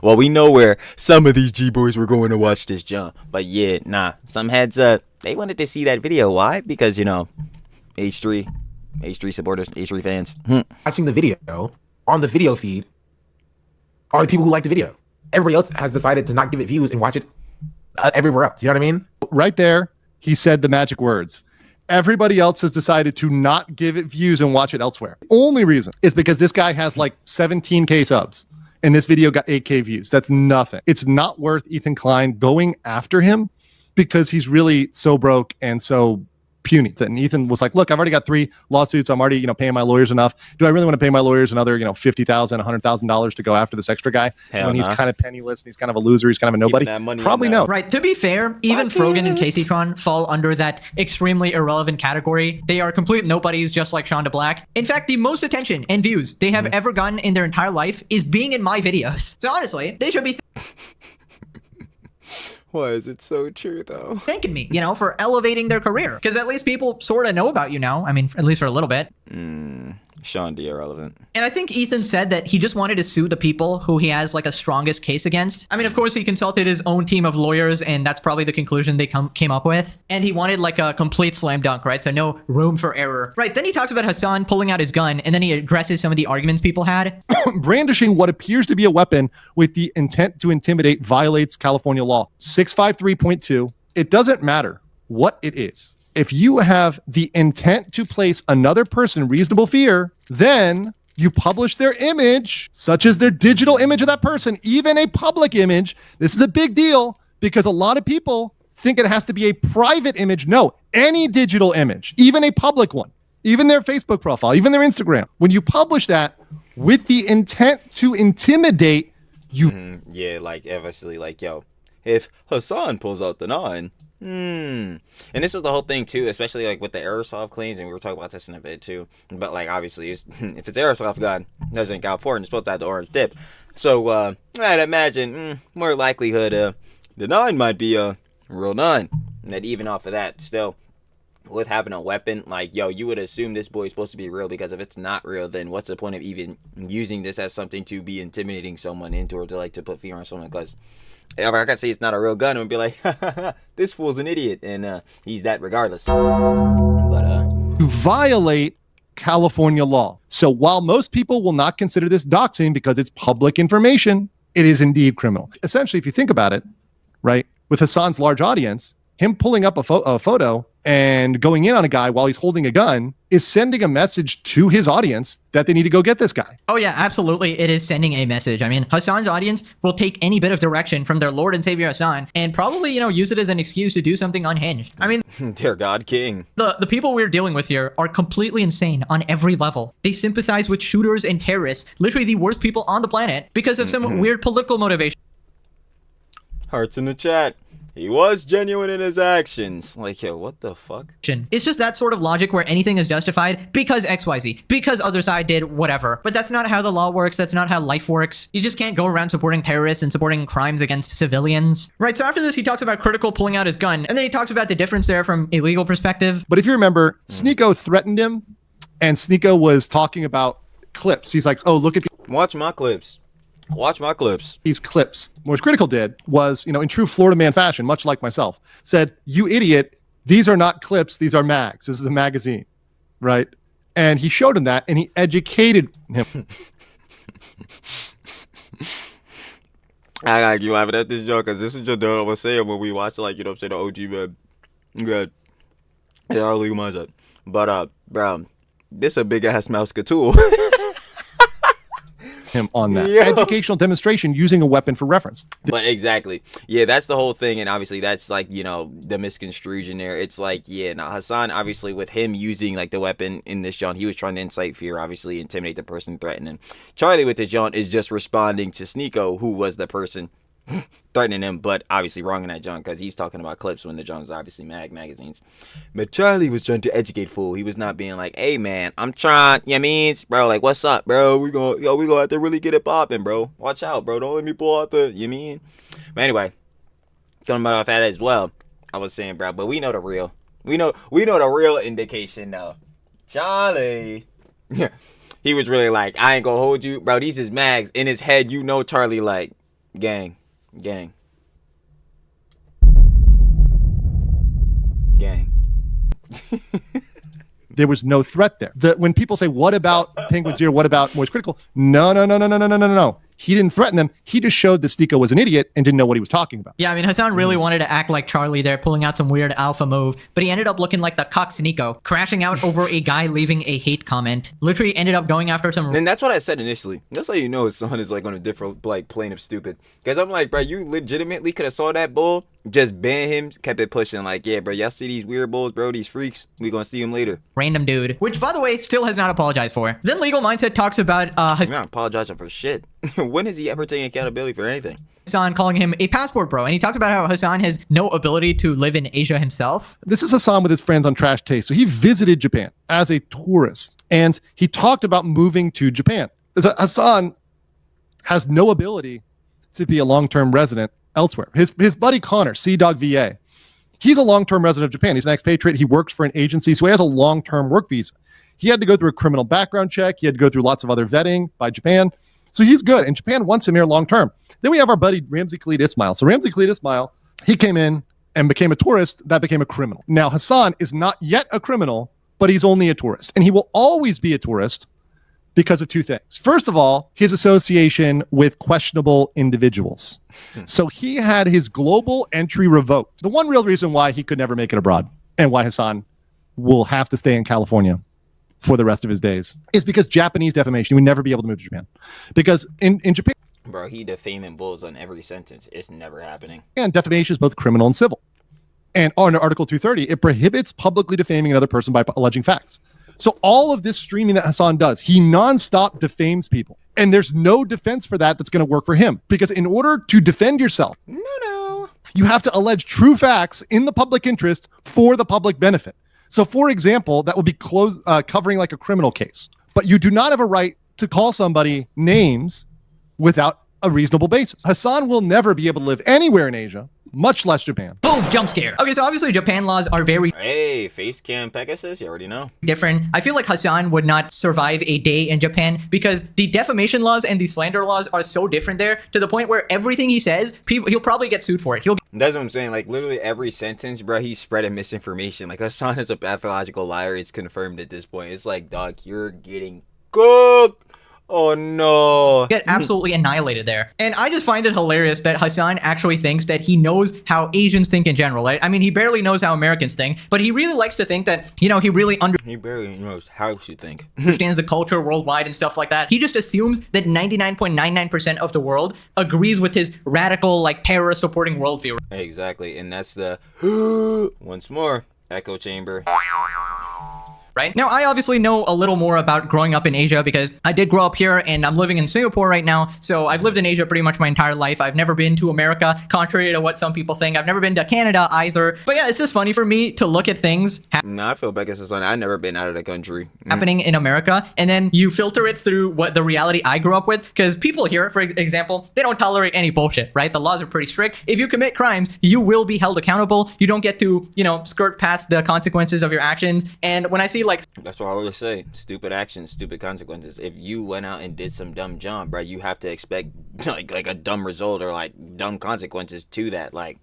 well, we know where some of these G-boys were going to watch this jump. But yeah, nah. Some heads, they wanted to see that video. Why? Because, you know, H3 supporters, H3 fans. Watching the video on the video feed are the people who like the video. Everybody else has decided to not give it views and watch it everywhere else. You know what I mean? Right there, he said the magic words. Everybody else has decided to not give it views and watch it elsewhere. Only reason is because this guy has like 17K subs and this video got 8K views. That's nothing. It's not worth Ethan Klein going after him because he's really so broke and so puny. And Ethan was like, look, I've already got 3 lawsuits. I'm already, paying my lawyers enough. Do I really want to pay my lawyers another, $50,000, $100,000 to go after this extra guy when he's kind of penniless and he's kind of a loser. He's kind of a nobody. Probably no. Right. To be fair, even Frogan and Casey Tron fall under that extremely irrelevant category. They are complete nobodies, just like Sean Black. In fact, the most attention and views they have ever gotten in their entire life is being in my videos. So honestly, they should be Why is it so true, though? thanking me, for elevating their career. Because at least people sort of know about you now. I mean, at least for a little bit. Sean D irrelevant. And I think Ethan said that he just wanted to sue the people who he has like a strongest case against. I mean, of course, he consulted his own team of lawyers, and that's probably the conclusion they came up with. And he wanted like a complete slam dunk, right? So no room for error. Right. Then he talks about Hasan pulling out his gun, and then he addresses some of the arguments people had. Brandishing what appears to be a weapon with the intent to intimidate violates California law 653.2. It doesn't matter what it is. If you have the intent to place another person in reasonable fear, then you publish their image, such as their digital image of that person, even a public image. This is a big deal because a lot of people think it has to be a private image. No, any digital image, even a public one, even their Facebook profile, even their Instagram. When you publish that with the intent to intimidate, you... Yeah, like, obviously, like, yo, if Hasan pulls out the 9... And this was the whole thing too, especially like with the airsoft claims, and we were talking about this in a bit too. But like obviously, if it's airsoft gun, doesn't in California, it's supposed to have the orange dip. So I'd imagine more likelihood the 9 might be a real 9. And that even off of that, still with having a weapon, like yo, you would assume this boy is supposed to be real, because if it's not real, then what's the point of even using this as something to be intimidating someone into, or to like to put fear on someone? Because if I could say it's not a real gun, it would be like, this fool's an idiot, and he's that regardless. But to violate California law. So while most people will not consider this doxing because it's public information, it is indeed criminal. Essentially, if you think about it, right, with Hasan's large audience, him pulling up a photo and going in on a guy while he's holding a gun is sending a message to his audience that they need to go get this guy. Oh yeah, absolutely. It is sending a message. I mean, Hasan's audience will take any bit of direction from their Lord and Savior Hasan and probably, use it as an excuse to do something unhinged. I mean, dear God King. The people we're dealing with here are completely insane on every level. They sympathize with shooters and terrorists, literally the worst people on the planet, because of some weird political motivation. Hearts in the chat. He was genuine in his actions. Like, yo, what the fuck? It's just that sort of logic where anything is justified because XYZ, because other side did whatever. But that's not how the law works. That's not how life works. You just can't go around supporting terrorists and supporting crimes against civilians. Right, so after this, he talks about Critical pulling out his gun, and then he talks about the difference there from a legal perspective. But if you remember, Sneeko threatened him, and Sneeko was talking about clips. He's like, oh, look at Watch my clips. Watch my clips. These clips. What Critical did was, in true Florida man fashion, much like myself, said, you idiot, these are not clips, these are mags. This is a magazine, right? And he showed him that, and he educated him. I gotta keep laughing at this joke, because this is just what I was saying when we watched, like, the OG, man. Good. Yeah, our legal mindset. But, bro, this a big-ass mouse tool. Him on that educational demonstration using a weapon for reference. But exactly, yeah, that's the whole thing, and obviously that's like the misconstruction there. It's like, yeah, now Hasan, obviously with him using like the weapon in this John, he was trying to incite fear, obviously intimidate the person threatening. Charlie with this John is just responding to Sneeko, who was the person threatening him, but obviously wrong in that John, because he's talking about clips when the John was obviously magazines. But Charlie was trying to educate fool. He was not being like, hey man, I'm trying, bro, like, what's up, bro? We gonna have to really get it popping, bro. Watch out, bro. Don't let me pull out the, But anyway, coming about off that as well, I was saying, bro, but we know the real. We know the real indication though. Charlie. He was really like, I ain't gonna hold you, bro. These is mags. In his head, Charlie like, gang. There was no threat there. When people say, what about Penguin Zero? What about Moist Critical? No. He didn't threaten them. He just showed that Sneeko was an idiot and didn't know what he was talking about. Yeah, I mean, Hasan really wanted to act like Charlie there, pulling out some weird alpha move, but he ended up looking like the cock Sneeko, crashing out over a guy leaving a hate comment. Literally ended up going after some... And that's what I said initially. That's how you know his son is like on a different like plane of stupid. Because I'm like, bro, you legitimately could have saw that bull, just ban him, kept it pushing. Like, yeah, bro, y'all see these weird bulls, bro, these freaks. We gonna see them later. Random dude, which by the way, still has not apologized for. Then Legal Mindset talks about He's not apologizing for shit. When is he ever taking accountability for anything? Hasan calling him a passport bro, and he talks about how Hasan has no ability to live in Asia himself. This is Hasan with his friends on Trash Taste. So he visited Japan as a tourist, and he talked about moving to Japan. Hasan has no ability to be a long-term resident elsewhere. His buddy Connor, Sea-Dog VA, he's a long-term resident of Japan. He's an expatriate. He works for an agency, so he has a long-term work visa. He had to go through a criminal background check. He had to go through lots of other vetting by Japan. So he's good. And Japan wants him here long term. Then we have our buddy Ramzi Khalid Ismail. So Ramzi Khalid Ismail, he came in and became a tourist. That became a criminal. Now Hasan is not yet a criminal, but he's only a tourist. And he will always be a tourist because of two things. First of all, his association with questionable individuals. So he had his global entry revoked. The one real reason why he could never make it abroad and why Hasan will have to stay in California for the rest of his days is because Japanese defamation. He would never be able to move to Japan. Because in Japan, Bro, he defaming bulls on every sentence. It's never happening. and defamation is both criminal and civil. And under Article 230, it prohibits publicly defaming another person by alleging facts. So all of this streaming that Hasan does, he nonstop defames people. And there's no defense for that that's going to work for him. Because in order to defend yourself, you have to allege true facts in the public interest for the public benefit. So for example, that would be covering like a criminal case. But you do not have a right to call somebody names without a reasonable basis. Hasan will never be able to live anywhere in Asia, much less Japan. Boom, jump scare. Okay, so obviously Japan laws are very Hey, face cam Pegasus, you already know. different. I feel like Hasan would not survive a day in Japan because the defamation laws and the slander laws are so different there to the point where everything he says, he'll probably get sued for it. That's what I'm saying. Like, literally every sentence, bro, he's spreading misinformation. Like, Hasan is a pathological liar. It's confirmed at this point. It's like, dog, you're getting cooked. Oh no. Get absolutely annihilated there. And I just find it hilarious that Hasan actually thinks that he knows how Asians think in general, right? I mean, he barely knows how Americans think, but he really likes to think that, he really He barely knows how to think. understands the culture worldwide and stuff like that. He just assumes that 99.99% of the world agrees with his radical, like, terrorist supporting worldview. Exactly. And that's the once more echo chamber. Right? Now, I obviously know a little more about growing up in Asia because I did grow up here and I'm living in Singapore right now. So I've lived in Asia pretty much my entire life. I've never been to America, contrary to what some people think. I've never been to Canada either. But yeah, it's just funny for me to look at things Nah, I feel Pegasus on. I've never been out of the country. happening in America, and then you filter it through what the reality I grew up with. Because people here, for example, they don't tolerate any bullshit, right? The laws are pretty strict. If you commit crimes, you will be held accountable. You don't get to, skirt past the consequences of your actions. And when I see like That's what I always say. Stupid actions, stupid consequences. If you went out and did some dumb jump, bro, you have to expect like a dumb result or like dumb consequences to that. Like,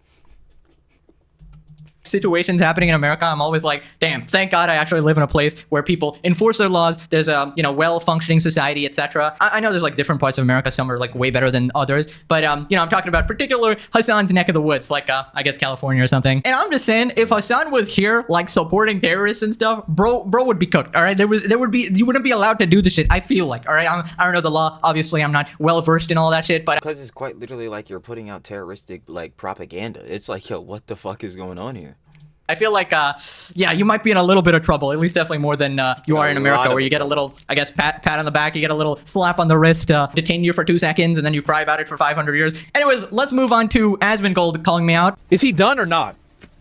situations happening in America, I'm always like, damn, thank God I actually live in a place where people enforce their laws. There's a, well-functioning society, etc. I know there's like different parts of America. Some are like way better than others. But, I'm talking about particular Hasan's neck of the woods, like, I guess California or something. And I'm just saying, if Hasan was here, like supporting terrorists and stuff, bro would be cooked. All right. You wouldn't be allowed to do the shit. I feel like, all right. I don't know the law. Obviously, I'm not well versed in all that shit, but because it's quite literally like you're putting out terroristic like propaganda. It's like, yo, what the fuck is going on here? I feel like, you might be in a little bit of trouble, at least definitely more than you are in America, where you get a little, I guess, pat on the back, you get a little slap on the wrist, detain you for 2 seconds, and then you cry about it for 500 years. Anyways, let's move on to AsmonGold calling me out. Is he done or not?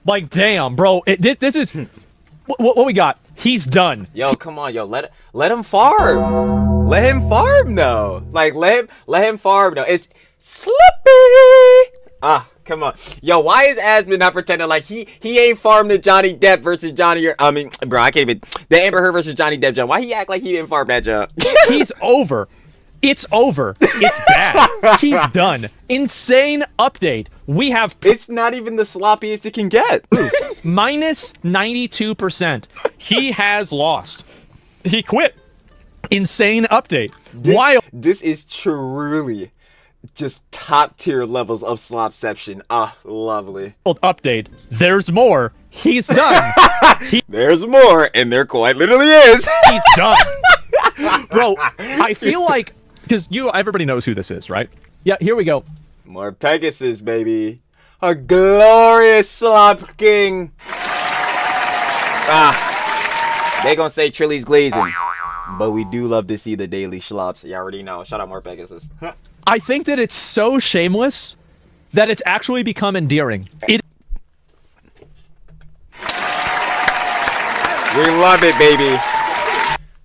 Like, damn, bro. This is... what we got? He's done. Yo, come on, yo, let him farm. Let him farm, though. Like, let him farm, though. It's Slippy. Come on. Yo, why is Asmon not pretending like he ain't farmed the Johnny Depp versus Johnny... I mean, bro, I can't even... The Amber Heard versus Johnny Depp jump. Why he act like he didn't farm that jump? He's over. It's over. It's bad. He's done. Insane update. We have... It's not even the sloppiest it can get. Minus 92%. He has lost. He quit. Insane update. Why? This is truly... just top tier levels of slopception. Lovely. Update. There's more. He's done. There's more, and there quite literally is. He's done. Bro, I feel like, because everybody knows who this is, right? Yeah, here we go. More Pegasus, baby. A glorious slop king. They gonna say Trilly's glazing. But we do love to see the daily schlops. You already know. Shout out more Pegasus. I think that it's so shameless that it's actually become endearing. We love it, baby.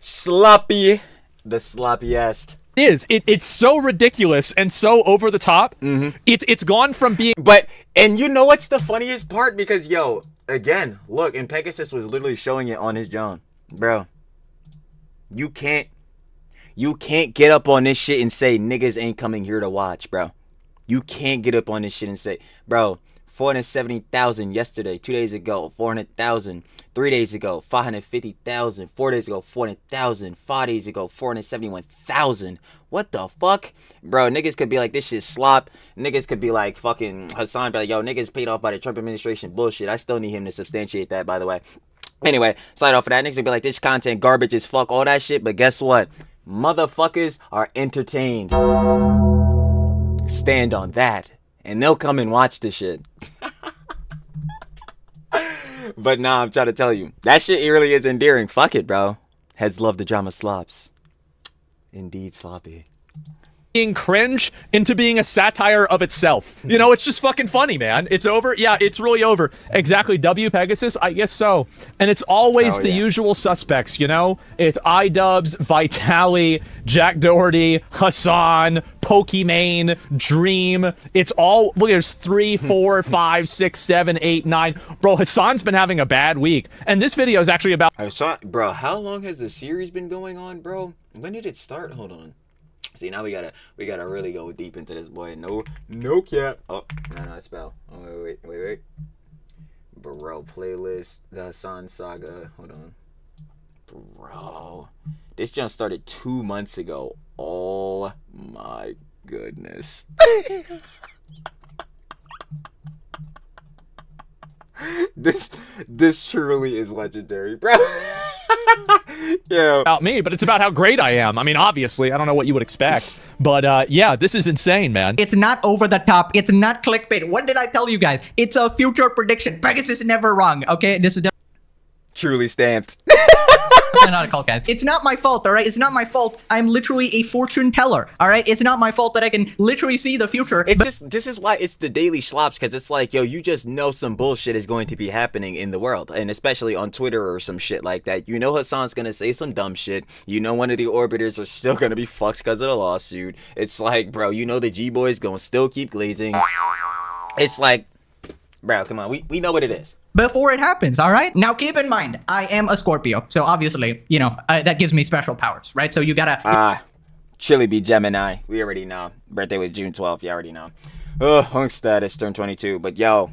Sloppy. The sloppiest. It's so ridiculous and so over the top. Mm-hmm. It's gone from being... And you know what's the funniest part? Because, yo, again, look, and Pegasus was literally showing it on his John. Bro. You can't get up on this shit and say niggas ain't coming here to watch, bro. You can't get up on this shit and say, bro, 470,000 yesterday, 2 days ago, 400,000, 3 days ago, 550,000, 4 days ago, 400,000, 5 days ago, 471,000. What the fuck? Bro, niggas could be like, this shit slop. Niggas could be like, fucking Hasan, be like, yo, niggas paid off by the Trump administration. Bullshit. I still need him to substantiate that, by the way. Anyway, slide off of that. Niggas could be like, this content garbage as fuck, all that shit. But guess what? Motherfuckers are entertained. Stand on that. And they'll come and watch the shit. But nah, I'm trying to tell you. That shit really is endearing. Fuck it, bro. Heads love the drama slops. Indeed sloppy. Being cringe into being a satire of itself. You know, it's just fucking funny, man. It's over. Yeah, it's really over. Exactly. W Pegasus, I guess so. And it's always the usual suspects, you know? It's iDubbbz, Vitali, Jack Doherty, Hasan, Pokimane, Dream. It's all, look, there's 3, 4, 5, 6, 7, 8, 9. Bro, Hasan's been having a bad week. And this video is actually about... Bro, how long has the series been going on, bro? When did it start? Hold on. See, now we gotta really go deep into this, boy. No cap. Oh, no, spell. Oh, wait. Bro, playlist, the Hasan saga. Hold on. Bro, this jump started 2 months ago. Oh my goodness. This truly is legendary, bro. Yeah. About me, but it's about how great I am. I mean, obviously, I don't know what you would expect, but yeah, this is insane, man. It's not over the top. It's not clickbait. What did I tell you guys? It's a future prediction. Pegasus is never wrong. Okay, this is truly stamped. not a cult, guys. It's not my fault, all right? It's not my fault. I'm literally a fortune teller, all right? It's not my fault that I can literally see the future. It's just, this is why it's the daily slops, because it's like, yo, you just know some bullshit is going to be happening in the world, and especially on Twitter or some shit like that. You know Hasan's gonna say some dumb shit. You know one of the orbiters are still gonna be fucked because of the lawsuit. It's like, bro, you know the G-Boys gonna still keep glazing. It's like, bro, come on, we know what it is. Before it happens, all right? Now, keep in mind, I am a Scorpio, so obviously, you know, that gives me special powers, right? So you gotta... Chili be Gemini. We already know. Birthday was June 12th. You already know. Hunk status, turned 22. But, yo,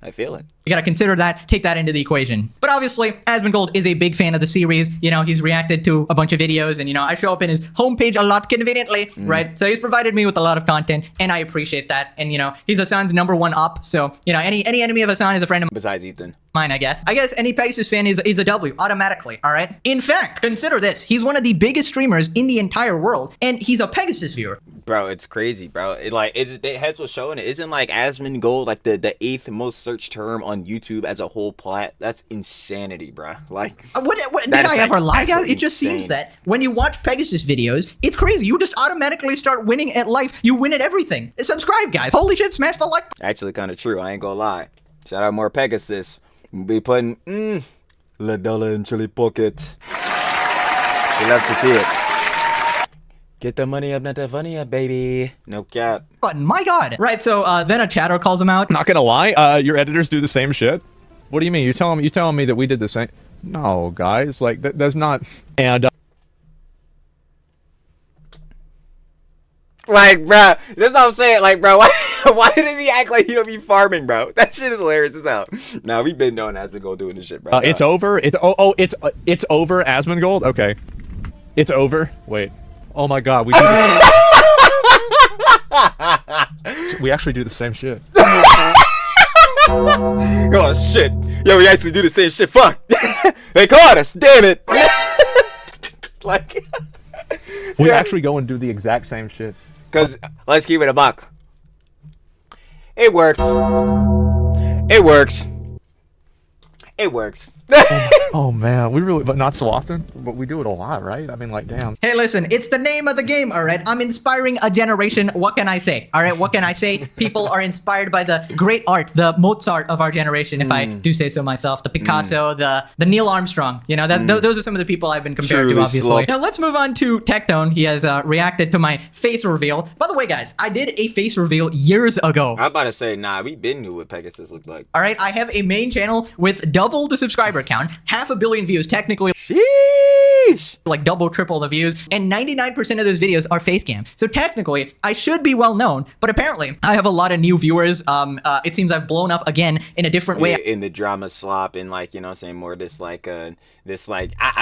I feel it. You gotta consider that, take that into the equation. But obviously, AsmonGold is a big fan of the series. You know, he's reacted to a bunch of videos, and, you know, I show up in his homepage a lot conveniently, right? So he's provided me with a lot of content, and I appreciate that. And, you know, he's Hasan's #1 op, so, you know, any enemy of Hasan is a friend of besides Ethan. Mine, I guess. I guess any Pegasus fan is a W, automatically, all right? In fact, consider this. He's one of the biggest streamers in the entire world, and he's a Pegasus viewer. Bro, it's crazy, bro. The heads was showing it. Isn't, like, AsmonGold, like, the 8th most searched term on YouTube as a whole plat? That's insanity, bro. Like, what did I ever lie, guys? It just seems that when you watch Pegasus videos, it's crazy. You just automatically start winning at life. You win at everything. Subscribe, guys. Holy shit, smash the like. Actually, kind of true. I ain't gonna lie. Shout out more Pegasus. We'll be putting La Dollar in Chili Pocket. We love to see it. Get the money up, not the funny up, baby. No cap. But my God. Right, so then a chatter calls him out. Not gonna lie, your editors do the same shit. What do you mean? You telling me that we did the same? No, guys, like that's not. And like, bro, that's what I'm saying. Like, bro, why does he act like he don't be farming, bro? That shit is hilarious as hell. Nah, we've been knowing AsmonGold doing this shit, bro. It's over. It's over. AsmonGold. Okay, it's over. Wait. Oh my God, we do we actually do the same shit. Oh shit! Yo, we actually do the same shit. Fuck! They caught us. Damn it! Like, we actually go and do the exact same shit. Cause let's keep it a buck. It works. It works. It works. Oh man, we really, but not so often, but we do it a lot, right? I mean, like, damn. Hey, listen, it's the name of the game, all right? I'm inspiring a generation. What can I say? All right, what can I say? People are inspired by the great art, the Mozart of our generation, if I do say so myself. The Picasso, the Neil Armstrong. You know, those are some of the people I've been compared to, obviously. Now, let's move on to Tectone. He has reacted to my face reveal. By the way, guys, I did a face reveal years ago. I'm about to say, nah, we been knew what Pegasus looked like. All right, I have a main channel with double the subscriber count, 500 million views, technically. Sheesh. Sheesh. like double, triple the views, and 99% of those videos are face cam. So technically, I should be well known, but apparently, I have a lot of new viewers. It seems I've blown up again in a different way. In the drama slop and like, you know what I'm saying, more this like I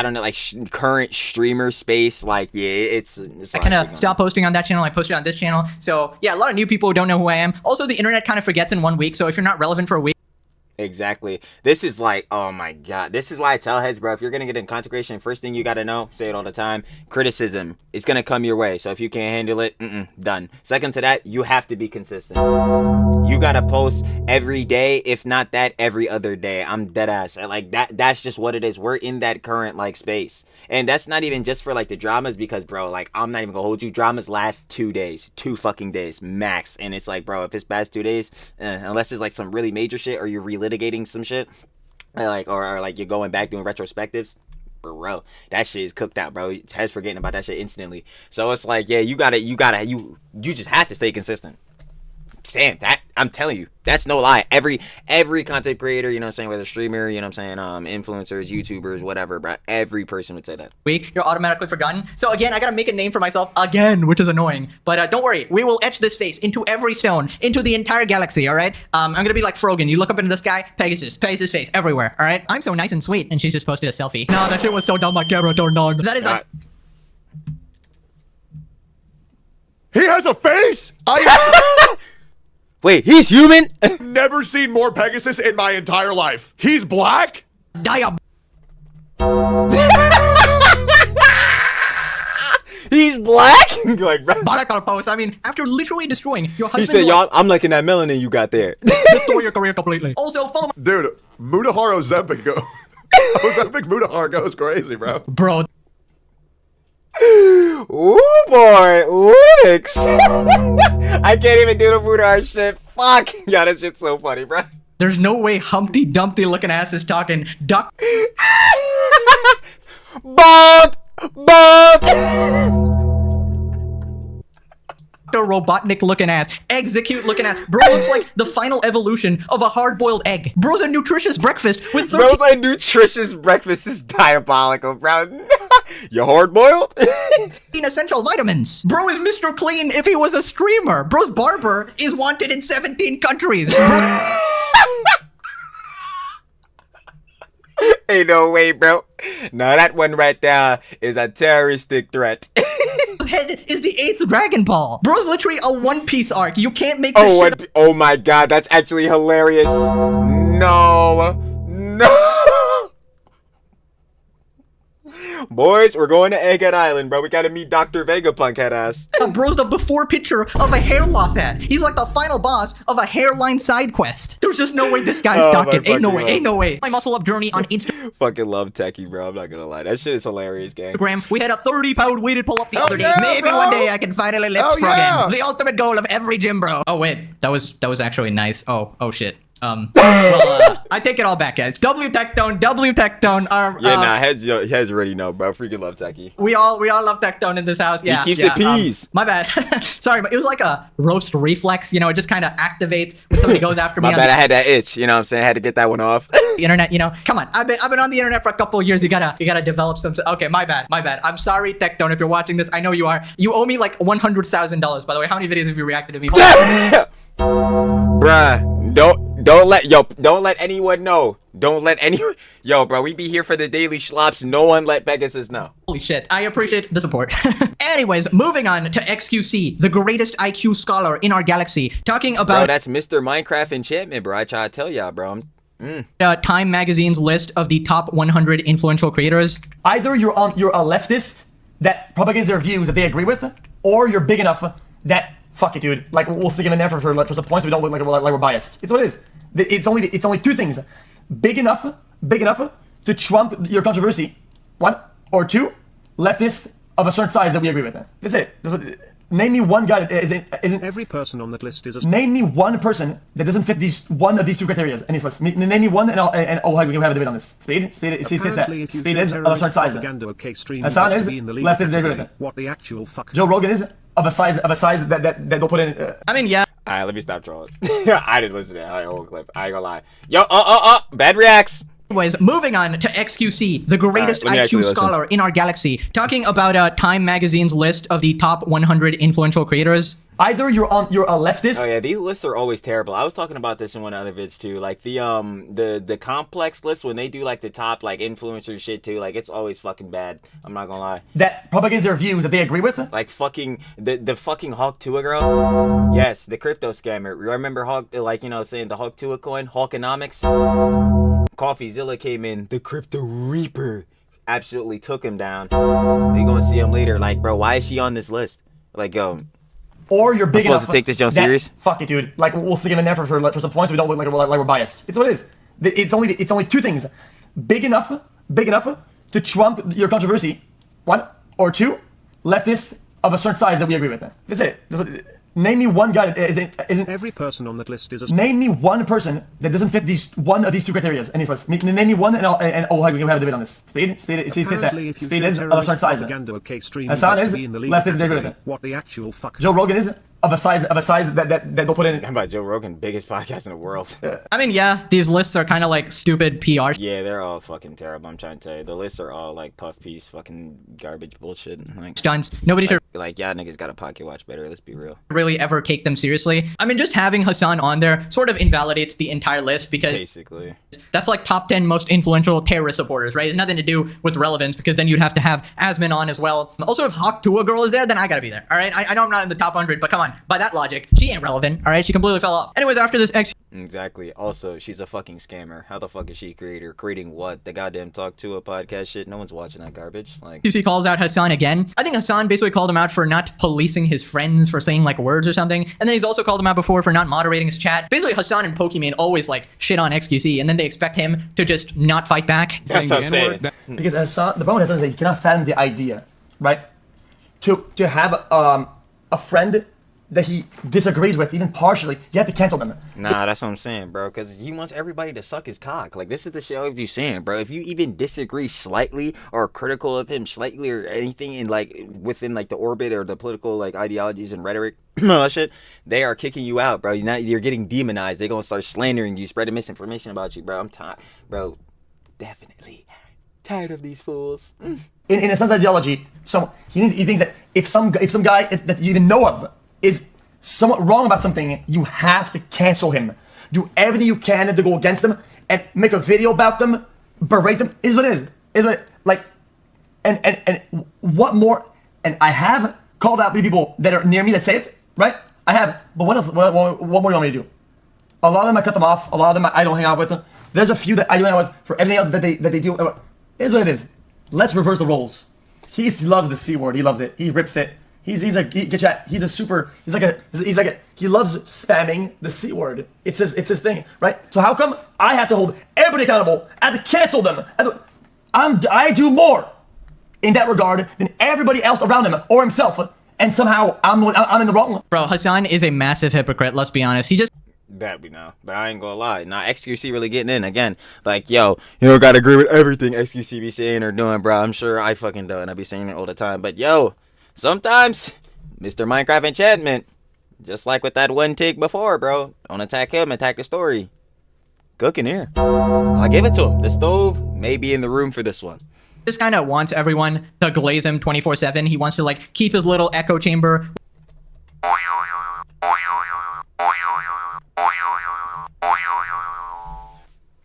don't know, like current streamer space. Like, yeah, it's I kind of stopped posting on that channel. I posted on this channel. So yeah, a lot of new people who don't know who I am. Also, the internet kind of forgets in 1 week. So if you're not relevant for a week. Exactly. This is like, oh my god. This is why I tell heads, bro, if you're gonna get in content creation, first thing you gotta know, say it all the time, criticism is gonna come your way. So if you can't handle it, done. Second to that, you have to be consistent. You gotta post every day, if not that, every other day. I'm dead ass. Like that's just what it is. We're in that current like space. And that's not even just for like the dramas, because bro, like I'm not even gonna hold you. Dramas last 2 days, 2 fucking days max. And it's like, bro, if it's past 2 days, unless it's like some really major shit or you're relitigating some shit, like or like you're going back doing retrospectives, bro, that shit is cooked out, bro. Heads forgetting about that shit instantly. So it's like, yeah, you just have to stay consistent. Sam, that I'm telling you, that's no lie. Every content creator, you know what I'm saying, whether streamer, you know what I'm saying, influencers, YouTubers, whatever, bro, every person would say that. Week, you're automatically forgotten. So again, I gotta make a name for myself again, which is annoying. But don't worry, we will etch this face into every stone, into the entire galaxy, all right? I'm gonna be like Frogan. You look up into the sky, Pegasus face everywhere, all right? I'm so nice and sweet, and she's just posted a selfie. No, that shit was so dumb, my camera turned on. That is like... He has a face? Wait, he's human? Never seen more Pegasus in my entire life. He's black? He's black? Like, bro. Post. I mean, after literally destroying your husband. He said, y'all, I'm liking that melanin you got there. Destroy your career completely. Also, follow my... Dude, Mudahar Ozempic Ozempic Mudahar goes crazy, bro. Bro. Ooh, boy. Licks. I can't even do the Mudahar shit. Fuck. Yeah, that shit's so funny, bro. There's no way Humpty Dumpty looking ass is talking duck. Bop! The Robotnik looking ass, execute looking ass. Bro looks like the final evolution of a hard-boiled egg. Bro's a nutritious breakfast with 13... Bro's a nutritious breakfast is diabolical, bro. You hard-boiled? essential vitamins. Bro is Mr. Clean if he was a streamer. Bro's barber is wanted in 17 countries. Ain't no way, bro. No, that one right there is a terroristic threat. Bro's head is the 8th Dragon Ball. Bro's literally a One Piece arc. You can't make this shit. Oh my god, that's actually hilarious. No. Boys, we're going to Egghead Island, bro. We gotta meet Dr. Vegapunk head ass. Bro's the before picture of a hair loss ad. He's like the final boss of a hairline side quest. There's just no way this guy's talking. Ain't no way. My muscle up journey on Instagram. Fucking love Techie, bro. I'm not gonna lie. That shit is hilarious, gang. We had a 30-pound weighted pull-up the other day. Maybe one day I can finally lift Frogan. The ultimate goal of every gym bro. Oh wait, that was actually nice. Oh shit. I take it all back, guys. Tectone. Heads already know, bro. Freaking love Techie. We all love Tectone in this house. Yeah, he keeps it peas. My bad. Sorry, but it was like a roast reflex. You know, it just kind of activates when somebody goes after me. My bad. I had that itch. You know what I'm saying? I had to get that one off. The internet. You know, come on. I've been on the internet for a couple of years. You gotta develop some. Okay, my bad. I'm sorry, Tectone. If you're watching this, I know you are. You owe me like $100,000. By the way, how many videos have you reacted to me? Bruh, don't let anyone know. Yo, bro, we be here for the daily schlops. No one let Pegasus know. Holy shit, I appreciate the support. Anyways, moving on to XQC, the greatest IQ scholar in our galaxy, talking about... Bro, that's Mr. Minecraft Enchantment, bro. I try to tell y'all, bro. Time Magazine's list of the top 100 influential creators. Either you're a leftist that propagates their views that they agree with, or you're big enough that... Fuck it, dude. Like, we'll stick in an effort for some points so we don't look like we're biased. It's what it is. It's only two things. Big enough to trump your controversy. 1 or 2, leftist of a certain size that we agree with. That's it. Name me one guy that isn't... Every person on that list is a... Name me one person that doesn't fit one of these two criteria in this list. Name me one and we can have a debate on this. Speed fits that. Speed is of a certain size. Hasan is leftist, they agree with it. What the actual fuck? Joe Rogan is of a size that they'll put in... I mean, yeah. Alright, let me stop trolling. I didn't listen to that whole clip. I ain't gonna lie. Yo, bad reacts. Anyways, moving on to XQC, the greatest let me actually IQ listen. scholar in our galaxy, talking about Time Magazine's list of the top 100 influential creators. Either you're a leftist. Oh yeah, these lists are always terrible. I was talking about this in one of the other vids too. Like the complex list when they do like the top like influencer shit too. Like it's always fucking bad. I'm not gonna lie. That propagates their views that they agree with. Like fucking the fucking Hawk Tua girl. Yes, the crypto scammer. Remember Hawk, like saying the Hawk Tua coin, Hawkonomics. CoffeeZilla came in. The Crypto Reaper absolutely took him down. You're gonna see him later. Like bro, why is she on this list? Like Or you're big enough to take this Jones that- serious. Fuck it, dude. Like we'll stick in there for some points. So we don't look like we're biased. It's what it is. It's only two things: big enough to trump your controversy. One or two, leftist of a certain size that we agree with. That's it. Name me one guy that isn't. Every person on that list is a. Name me one person that doesn't fit one of these two criteria. And it's name me one, and we can have a debate on this. Speed fits that. Apparently, if you Speed share is of a terrorist certain size. propaganda, okay, stream Hasan would is be in the legal leftist. They agree with category. it. What the actual fuck? Joe Rogan is of a size that they'll put in. How about Joe Rogan, biggest podcast in the world? I mean, yeah, these lists are kind of like stupid PR. Yeah, they're all fucking terrible. I'm trying to tell you, the lists are all like puff piece, fucking garbage bullshit. Like Stunts. Nobody should like y'all niggas got a pocket watch better. Let's be real. really ever take them seriously. I mean, just having Hasan on there sort of invalidates the entire list because Basically, that's like top 10 most influential terrorist supporters, right? It's nothing to do with relevance because then you'd have to have Asmon on as well. Also, if Hawk Tua girl is there, then I gotta be there, all right? I know I'm not in the top 100, but come on, by that logic, she ain't relevant, all right? She completely fell off. Anyways, after this exactly. Also, she's a fucking scammer. How the fuck is she a creator? Creating what? The goddamn Talk to a podcast shit. No one's watching that garbage. Like, QC calls out Hasan again. I think Hasan basically called him out for not policing his friends for saying like words or something. And then he's also called him out before for not moderating his chat. Basically, Hasan and Pokimane always like shit on XQC, and then they expect him to just not fight back. that's what I'm saying. Because Hasan, the problem with Hasan is that he cannot fathom the idea, right? To have a friend that he disagrees with, even partially, you have to cancel them. Nah, that's what I'm saying, bro. Because he wants everybody to suck his cock. Like, this is the shit I was saying, bro. If you even disagree slightly or critical of him slightly or anything in like within like the orbit or the political like ideologies and rhetoric, all that shit, they are kicking you out, bro. You're getting demonized. They're gonna start slandering you, spreading misinformation about you, bro. I'm tired, bro. Definitely tired of these fools. In Hasan's ideology, so he thinks that if some guy that you even know of is somewhat wrong about something, you have to cancel him. Do everything you can to go against them and make a video about them, berate them. Is what it is. Is what like, and what more? And I have called out the people that are near me that say it, right? I have. But what else? What more do you want me to do? A lot of them I cut them off. A lot of them I don't hang out with them. There's a few that I do hang out with. For everything else that they do, it is what it is. Let's reverse the roles. He loves the C word. He loves it. He rips it. He's like he loves spamming the C word. It's his thing, right? So how come I have to hold everybody accountable? I have to cancel them. I do more in that regard than everybody else around him or himself, and somehow I'm in the wrong. Bro, Hasan is a massive hypocrite, let's be honest. He just That we know, but I ain't gonna lie. Now XQC really getting in again. Like, yo, you don't gotta agree with everything XQC be saying or doing, bro. I'm sure I fucking do, and I be saying it all the time. But yo, sometimes Mr. Minecraft Enchantment, just like with that one take before, bro, don't attack him, attack the story. Cooking here. I'll give it to him. The stove may be in the room for this one. just kind of wants everyone to glaze him 24/7. He wants to like keep his little echo chamber.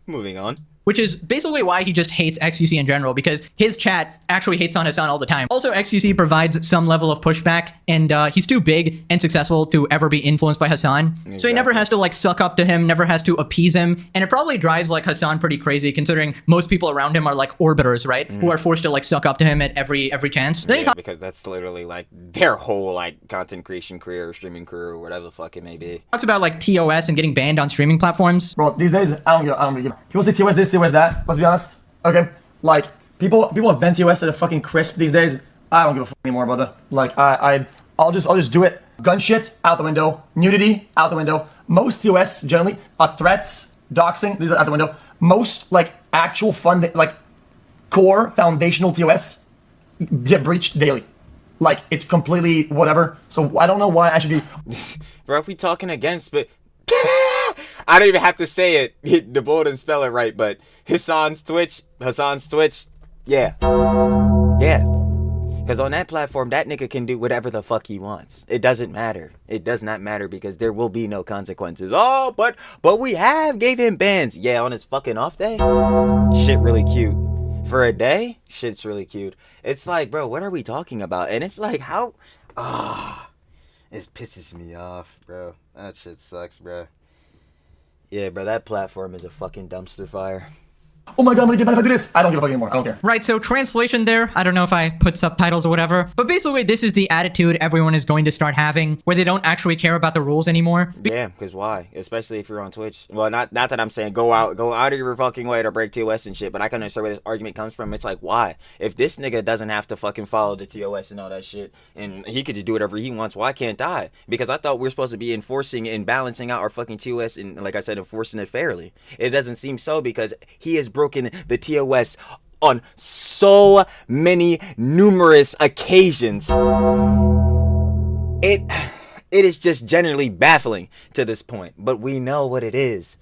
Moving on. Which is basically why he just hates XQC in general, because his chat actually hates on Hasan all the time. Also, XQC provides some level of pushback, and he's too big and successful to ever be influenced by Hasan. Exactly. So he never has to like suck up to him, never has to appease him, and it probably drives like Hasan pretty crazy, considering most people around him are like orbiters, right? Who are forced to like suck up to him at every chance. Then Yeah, because that's literally like their whole like content creation career, or streaming career, or whatever the fuck it may be. Talks about like TOS and getting banned on streaming platforms. Bro, these days I don't give. People say TOS this, TOS that. Let's be honest. Okay, like people have bent TOS to the fucking crisp these days. I don't give a fuck anymore, brother. Like I'll just do it. Gun shit out the window. Nudity out the window. Most TOS generally threats, doxing, these are out the window. Most like actual fun like core foundational TOS get breached daily. Like it's completely whatever. So I don't know why I should be. Bro, if we talking against, but I don't even have to say it. The bull didn't spell it right, but Hasan's Twitch, yeah. Because on that platform, that nigga can do whatever the fuck he wants. It doesn't matter. It does not matter because there will be no consequences. Oh, but we have gave him bans. Yeah, on his fucking off day. Shit really cute. For a day, shit's really cute. It's like, bro, what are we talking about? And it's like, how... it pisses me off, bro. That shit sucks, bro. Yeah, bro, that platform is a fucking dumpster fire. Oh my god, I'm gonna get back to this. I don't give a fuck anymore. I don't care. Right, so translation there. I don't know if I put subtitles or whatever. But basically, this is the attitude everyone is going to start having, where they don't actually care about the rules anymore. Yeah, because why? Especially if you're on Twitch. Well, not that I'm saying go out of your fucking way to break TOS and shit, but I can understand where this argument comes from. It's like, why? If this nigga doesn't have to fucking follow the TOS and all that shit, and he could just do whatever he wants, why can't I? Because I thought we were supposed to be enforcing and balancing out our fucking TOS and, like I said, enforcing it fairly. It doesn't seem so because he has broken the TOS on so many numerous occasions. It is just generally baffling to this point, but we know what it is.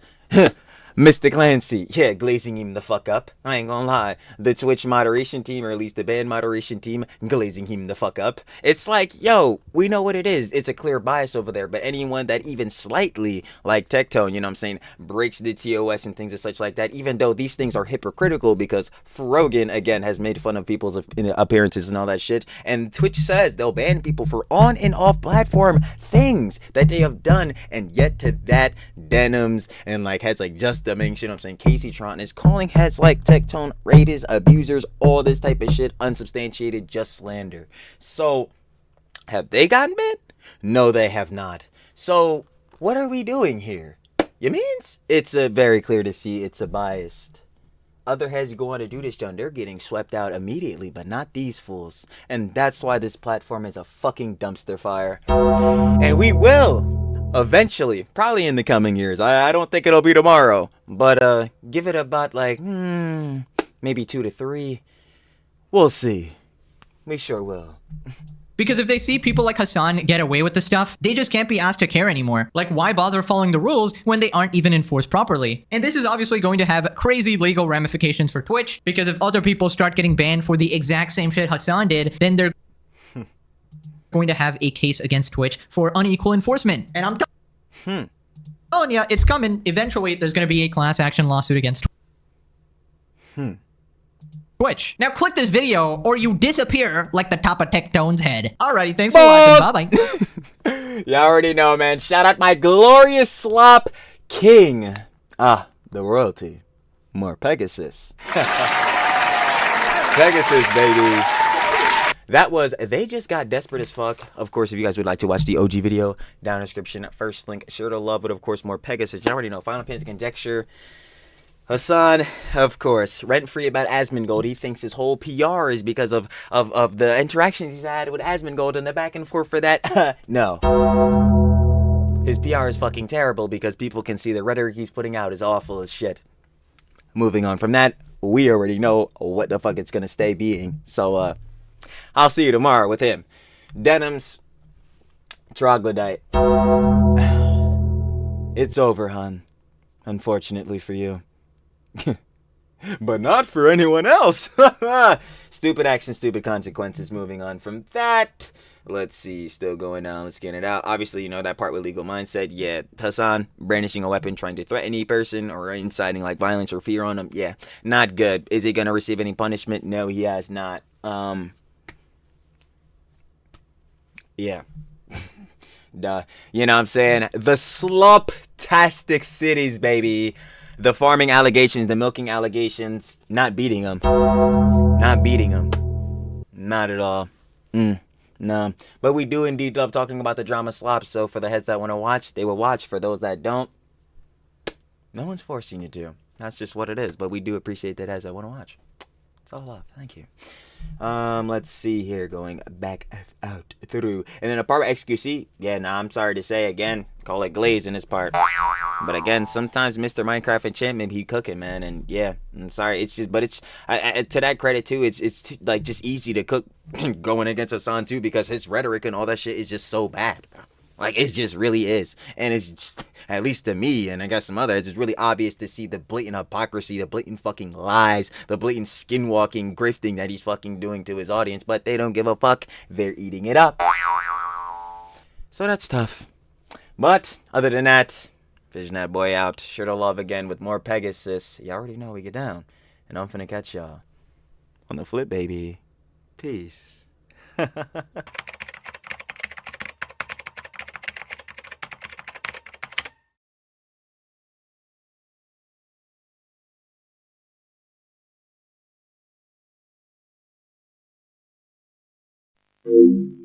Mr. Clancy, yeah, glazing him the fuck up. I ain't gonna lie. The Twitch moderation team, or at least the band moderation team, glazing him the fuck up. It's like, yo, we know what it is. It's a clear bias over there, but anyone that even slightly, like Tectone, you know what I'm saying, breaks the TOS and things and such like that, even though these things are hypocritical because Rogan, again, has made fun of people's appearances and all that shit, and Twitch says they'll ban people for on and off platform things that they have done, and yet to that, Denims and like heads like Just the Ming, you know what I'm saying, Casey Tron is calling heads like Tectone rapists, abusers, all this type of shit, unsubstantiated, just slander. So have they gotten banned? No, they have not. So what are we doing here? You means it's very clear to see it's a biased. Other heads go on to do this, John. They're getting swept out immediately, but not these fools. And that's why this platform is a fucking dumpster fire. And we will eventually, probably in the coming years. I don't think it'll be tomorrow, but give it about like maybe 2 to 3. We'll see. We sure will. Because if they see people like Hasan get away with the stuff, they just can't be asked to care anymore. Like, why bother following the rules when they aren't even enforced properly? And this is obviously going to have crazy legal ramifications for Twitch, because if other people start getting banned for the exact same shit Hasan did, then they're going to have a case against Twitch for unequal enforcement. And I'm telling you, it's coming. Eventually, there's going to be a class action lawsuit against Twitch. Now click this video or you disappear like the top of Tectone's head. Alrighty, thanks for watching. Bye-bye. You already know, man. Shout out my glorious slop king. The royalty. More Pegasus. Pegasus, baby. That was They Just Got Desperate as Fuck. Of course, if you guys would like to watch the OG video, down in the description, first link, sure to love it. Of course, more Pegasus. You already know. Final Opinions Conjecture. Hasan, of course, rent-free about AsmonGold. He thinks his whole PR is because of the interactions he's had with AsmonGold and the back and forth for that. No. His PR is fucking terrible because people can see the rhetoric he's putting out is awful as shit. Moving on from that, we already know what the fuck it's gonna stay being. So, I'll see you tomorrow with him. Denims, troglodyte. It's over, hun. Unfortunately for you. But not for anyone else. Stupid action, stupid consequences. Moving on from that. Let's see, still going down. Let's get it out. Obviously, you know that part with legal mindset. Yeah, Hasan brandishing a weapon, trying to threaten any person or inciting like violence or fear on them. Yeah, not good. Is he gonna receive any punishment? No, he has not. Yeah. Duh. You know what I'm saying? The slop-tastic cities, baby. The farming allegations, the milking allegations, not beating them. Not beating them. Not at all. No. But we do indeed love talking about the drama slop, so for the heads that want to watch, they will watch. For those that don't, no one's forcing you to. That's just what it is. But we do appreciate that heads that want to watch. It's all love. Thank you. Let's see here, going back out through, and then a part of XQC. Yeah, nah, I'm sorry to say again, call it glaze in this part, but again, sometimes Mr. Minecraft Enchantment, he cooking, man, and yeah, I'm sorry, it's just, but it's to that credit too, it's like just easy to cook going against Hasan too, because his rhetoric and all that shit is just so bad. Like, it just really is. And it's just, at least to me, and I guess some others, it's really obvious to see the blatant hypocrisy, the blatant fucking lies, the blatant skinwalking, grifting that he's fucking doing to his audience, but they don't give a fuck. They're eating it up. So that's tough. But, other than that, Vision that boy out. Sure to love again with more Pegasus. You already know we get down. And I'm finna catch y'all on the flip, baby. Peace. Thank you.